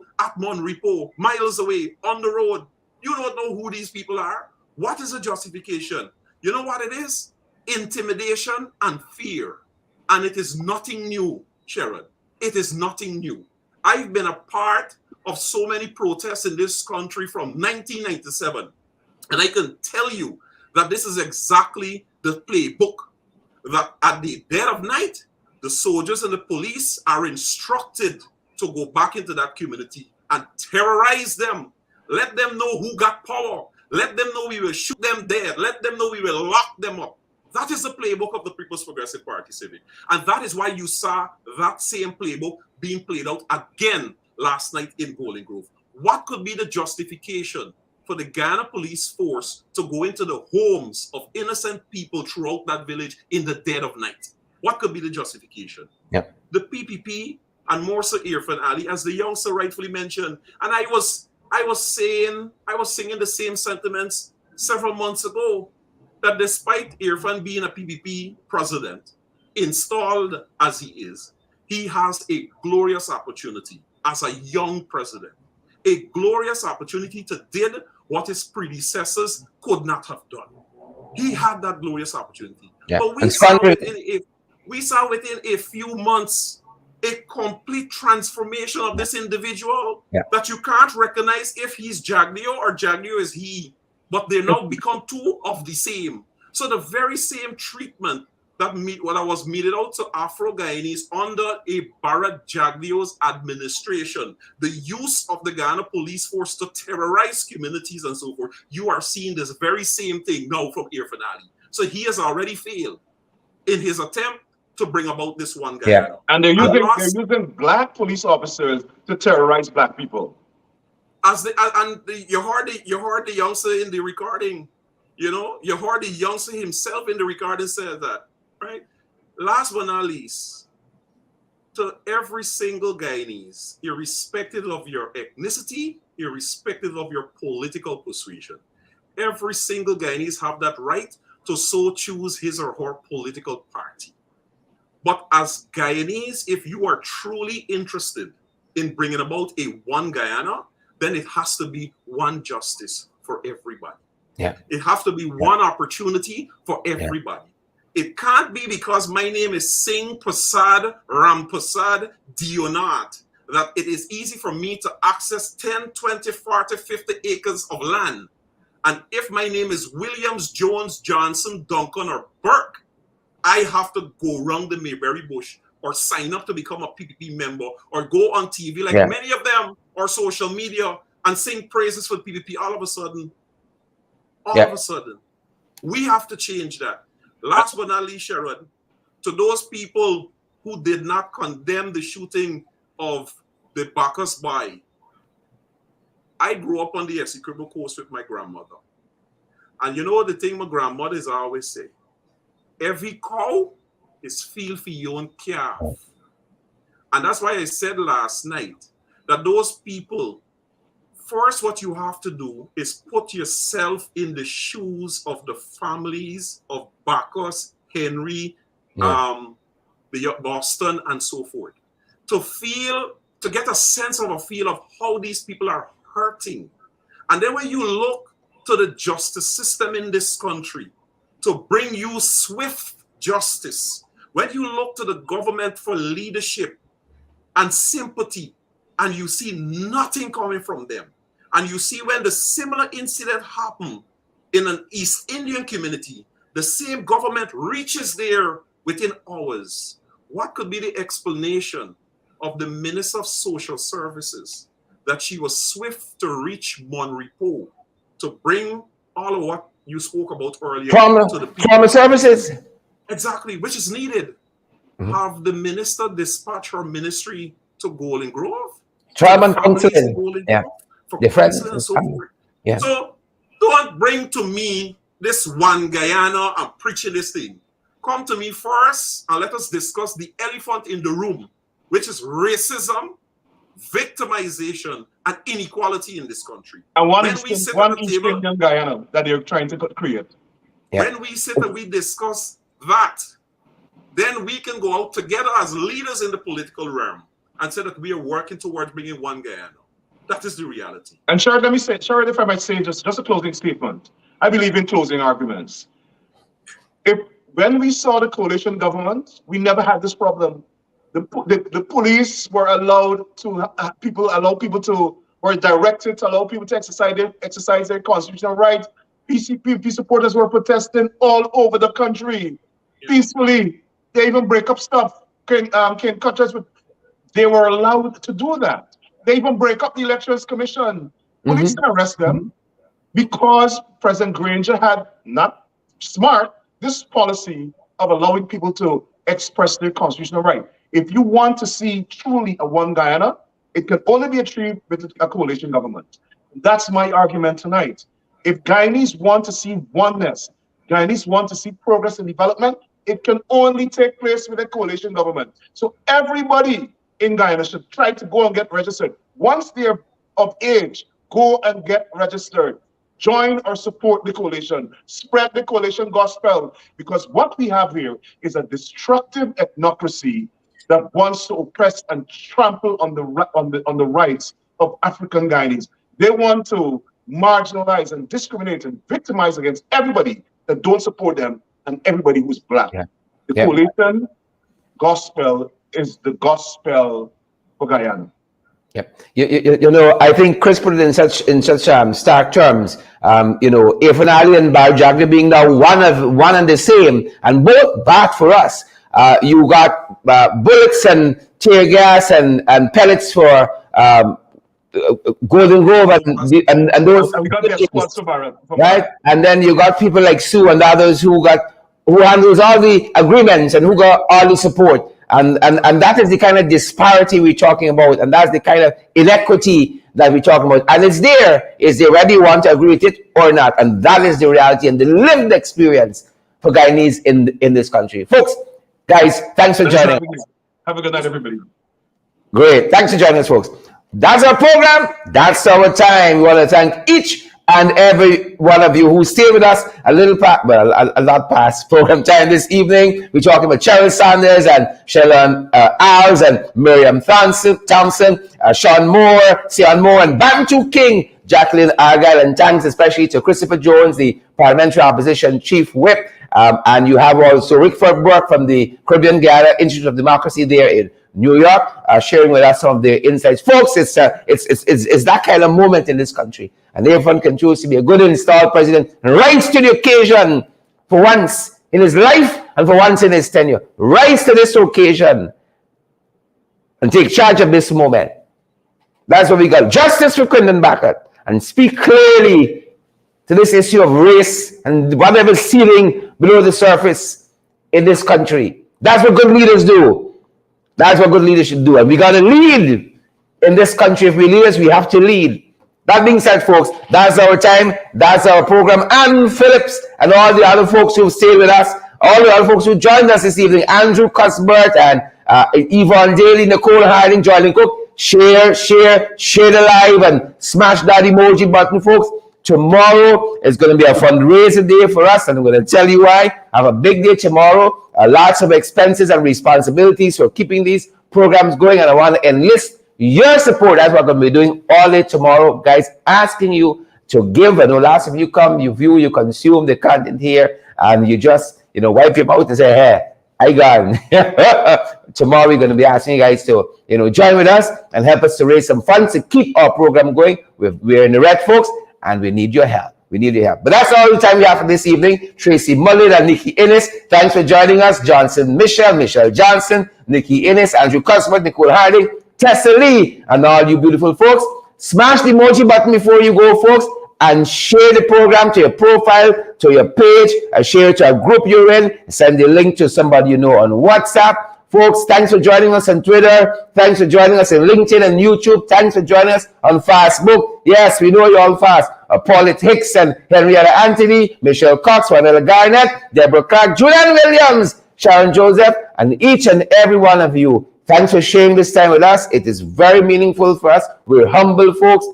miles away, on the road. You don't know who these people are. What is the justification? You know what it is? Intimidation and fear. And it is nothing new, Sharon. It is nothing new. I've been a part of so many protests in this country from 1997. And I can tell you that this is exactly the playbook. That at the dead of night, the soldiers and the police are instructed to go back into that community and terrorize them. Let them know who got power. Let them know we will shoot them dead. Let them know we will lock them up. That is the playbook of the People's Progressive Party, Civic. And that is why you saw that same playbook being played out again last night in Golden Grove. What could be the justification for the Ghana police force to go into the homes of innocent people throughout that village in the dead of night? What could be the justification? Yep. The PPP, and more so Irfan Ali, as the youngster rightfully mentioned, and I was singing the same sentiments several months ago, that despite Irfan being a PPP president, installed as he is, he has a glorious opportunity as a young president, a glorious opportunity to did what his predecessors could not have done. He had that glorious opportunity. Yeah. But we saw within a few months a complete transformation of this individual, that you can't recognize if he's Jaglio or Jaglio is he, but they now become two of the same. So the very same treatment that was meted out to Afro-Guyanese under a Barrett Jaglio's administration, the use of the Ghana police force to terrorize communities and so forth, you are seeing this very same thing now from Irfan Ali. So he has already failed in his attempt to bring about this one guy. Yeah. And they're using black police officers to terrorize black people. You heard the youngster in the recording. You know, you heard the youngster himself in the recording said that, right? Last but not least, to every single Guyanese, irrespective of your ethnicity, irrespective of your political persuasion, every single Guyanese have that right to so choose his or her political party. But as Guyanese, if you are truly interested in bringing about a one Guyana, then it has to be one justice for everybody. Yeah. It has to be one opportunity for everybody. It can't be because my name is Singh Prasad Rampasad Dionat that it is easy for me to access 10, 20, 40, 50 acres of land. And if my name is Williams, Jones, Johnson, Duncan, or Burke, I have to go around the Mayberry bush or sign up to become a PPP member or go on TV like many of them or social media and sing praises for PPP. All of a sudden, we have to change that. Last but not least, Sharon, to those people who did not condemn the shooting of the Bacchus Bay, I grew up on the Essequibo coast with my grandmother. And you know the thing my grandmother is always say, every cow is feel for your own calf. And that's why I said last night that those people, first what you have to do is put yourself in the shoes of the families of Bacchus, Henry, the Boston, and so forth. To get a sense of a feel of how these people are hurting. And then when you look to the justice system in this country to bring you swift justice, when you look to the government for leadership and sympathy, and you see nothing coming from them, and you see when the similar incident happened in an East Indian community, the same government reaches there within hours. What could be the explanation of the Minister of Social Services that she was swift to reach Monrepo to bring all of what you spoke about earlier to the people. Trauma services. Exactly, which is needed. Have the minister dispatch her ministry to Golden Grove? Trauma and counseling. For Different. counseling and so forth. Yeah. So don't bring to me this one Guyana and preaching this thing. Come to me first and let us discuss the elephant in the room, which is racism, victimization, and inequality in this country. And one When we sit at the table, in Guyana that you're trying to create. when we sit and we discuss that, then we can go out together as leaders in the political realm and say that we are working towards bringing one Guyana. That is the reality. And Sherrod, let me say, Sherrod, if I might say just a closing statement. I believe in closing arguments. When we saw the coalition government, we never had this problem. The police were allowed to were directed to allow people to exercise their constitutional rights. PCP supporters were protesting all over the country peacefully. They even break up stuff. They were allowed to do that. They even break up the Elections Commission. Police didn't arrest them because President Granger had not smart this policy of allowing people to express their constitutional right. If you want to see truly a one Guyana, it can only be achieved with a coalition government. That's my argument tonight. If Guyanese want to see oneness, Guyanese want to see progress and development, it can only take place with a coalition government. So everybody in Guyana should try to go and get registered. Once they're of age, go and get registered. Join or support the coalition. Spread the coalition gospel, because what we have here is a destructive ethnocracy that wants to oppress and trample on the rights of African Guyanese. They want to marginalize and discriminate and victimize against everybody that don't support them and everybody who's black. The coalition gospel is the gospel for Guyana. You know, I think Chris put it in such stark terms. You know, Ifan and Barjagli being now one and the same, and both bad for us. You got bullets and tear gas and pellets for Golden Grove and those. And we got their squads for right? And then you got people like Sue and others who handles all the agreements and who got all the support. And that is the kind of disparity we're talking about, and that's the kind of inequity that we're talking about. And it's there, is they whether you want to agree with it or not. And that is the reality and the lived experience for Guyanese in this country. Folks, guys, thanks for joining us. Have a good night, everybody. Great. Thanks for joining us, folks. That's our program. That's our time. We want to thank each and every one of you who stayed with us a lot past program time this evening. We're talking about Cheryl Sanders and Shelon Alves and Miriam Thompson, Sean Moore, and Bantu King, Jacqueline Argyle, and thanks especially to Christopher Jones, the Parliamentary Opposition Chief Whip. And you have also Rickford Burke from the Caribbean Guyana Institute of Democracy there in New York, sharing with us some of their insights. Folks, it's that kind of moment in this country. And everyone can choose to be a good installed president, rise to the occasion for once in his life and for once in his tenure. Rise to this occasion and take charge of this moment. That's what we got. Justice for Quindon Backett, and speak clearly to this issue of race and whatever seething below the surface in this country. That's what good leaders do. That's what good leaders should do. And we got to lead in this country. If we leaders, we have to lead. That being said, folks, that's our time. That's our program. Ann Phillips and all the other folks who stayed with us, all the other folks who joined us this evening, Andrew Cuthbert and Yvonne Daly, Nicole Harding, Joylin Cook, share the live and smash that emoji button, folks. Tomorrow is going to be a fundraiser day for us, and I'm going to tell you why. I have a big day tomorrow, lots of expenses and responsibilities for keeping these programs going, and I want to enlist your support. That's what I'm going to be doing all day tomorrow, guys, asking you to give. I know lots of you come, you view, you consume the content here, and you just, wipe your mouth and say, hey, I got Tomorrow we're going to be asking you guys to, join with us and help us to raise some funds to keep our program going. We're in the red, folks, and we need your help. We need your help. But that's all the time we have for this evening. Tracy Mullen and Nikki Innes, thanks for joining us. Michelle Johnson, Nikki Innes, Andrew Cuthbert, Nicole Harding, Tessa Lee, and all you beautiful folks. Smash the emoji button before you go, folks, and share the program to your profile, to your page, and share it to a group you're in. Send the link to somebody you know on WhatsApp. Folks, thanks for joining us on Twitter. Thanks for joining us on LinkedIn and YouTube. Thanks for joining us on Facebook. Yes, we know you're all fast. Paulette Hicks and Henrietta Anthony, Michelle Cox, Vanilla Garnett, Deborah Clark, Julian Williams, Sharon Joseph, and each and every one of you. Thanks for sharing this time with us. It is very meaningful for us. We're humble, folks.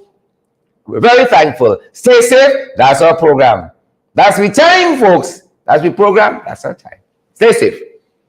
We're very thankful. Stay safe. That's our program. That's the time, folks. That's the program. That's our time. Stay safe.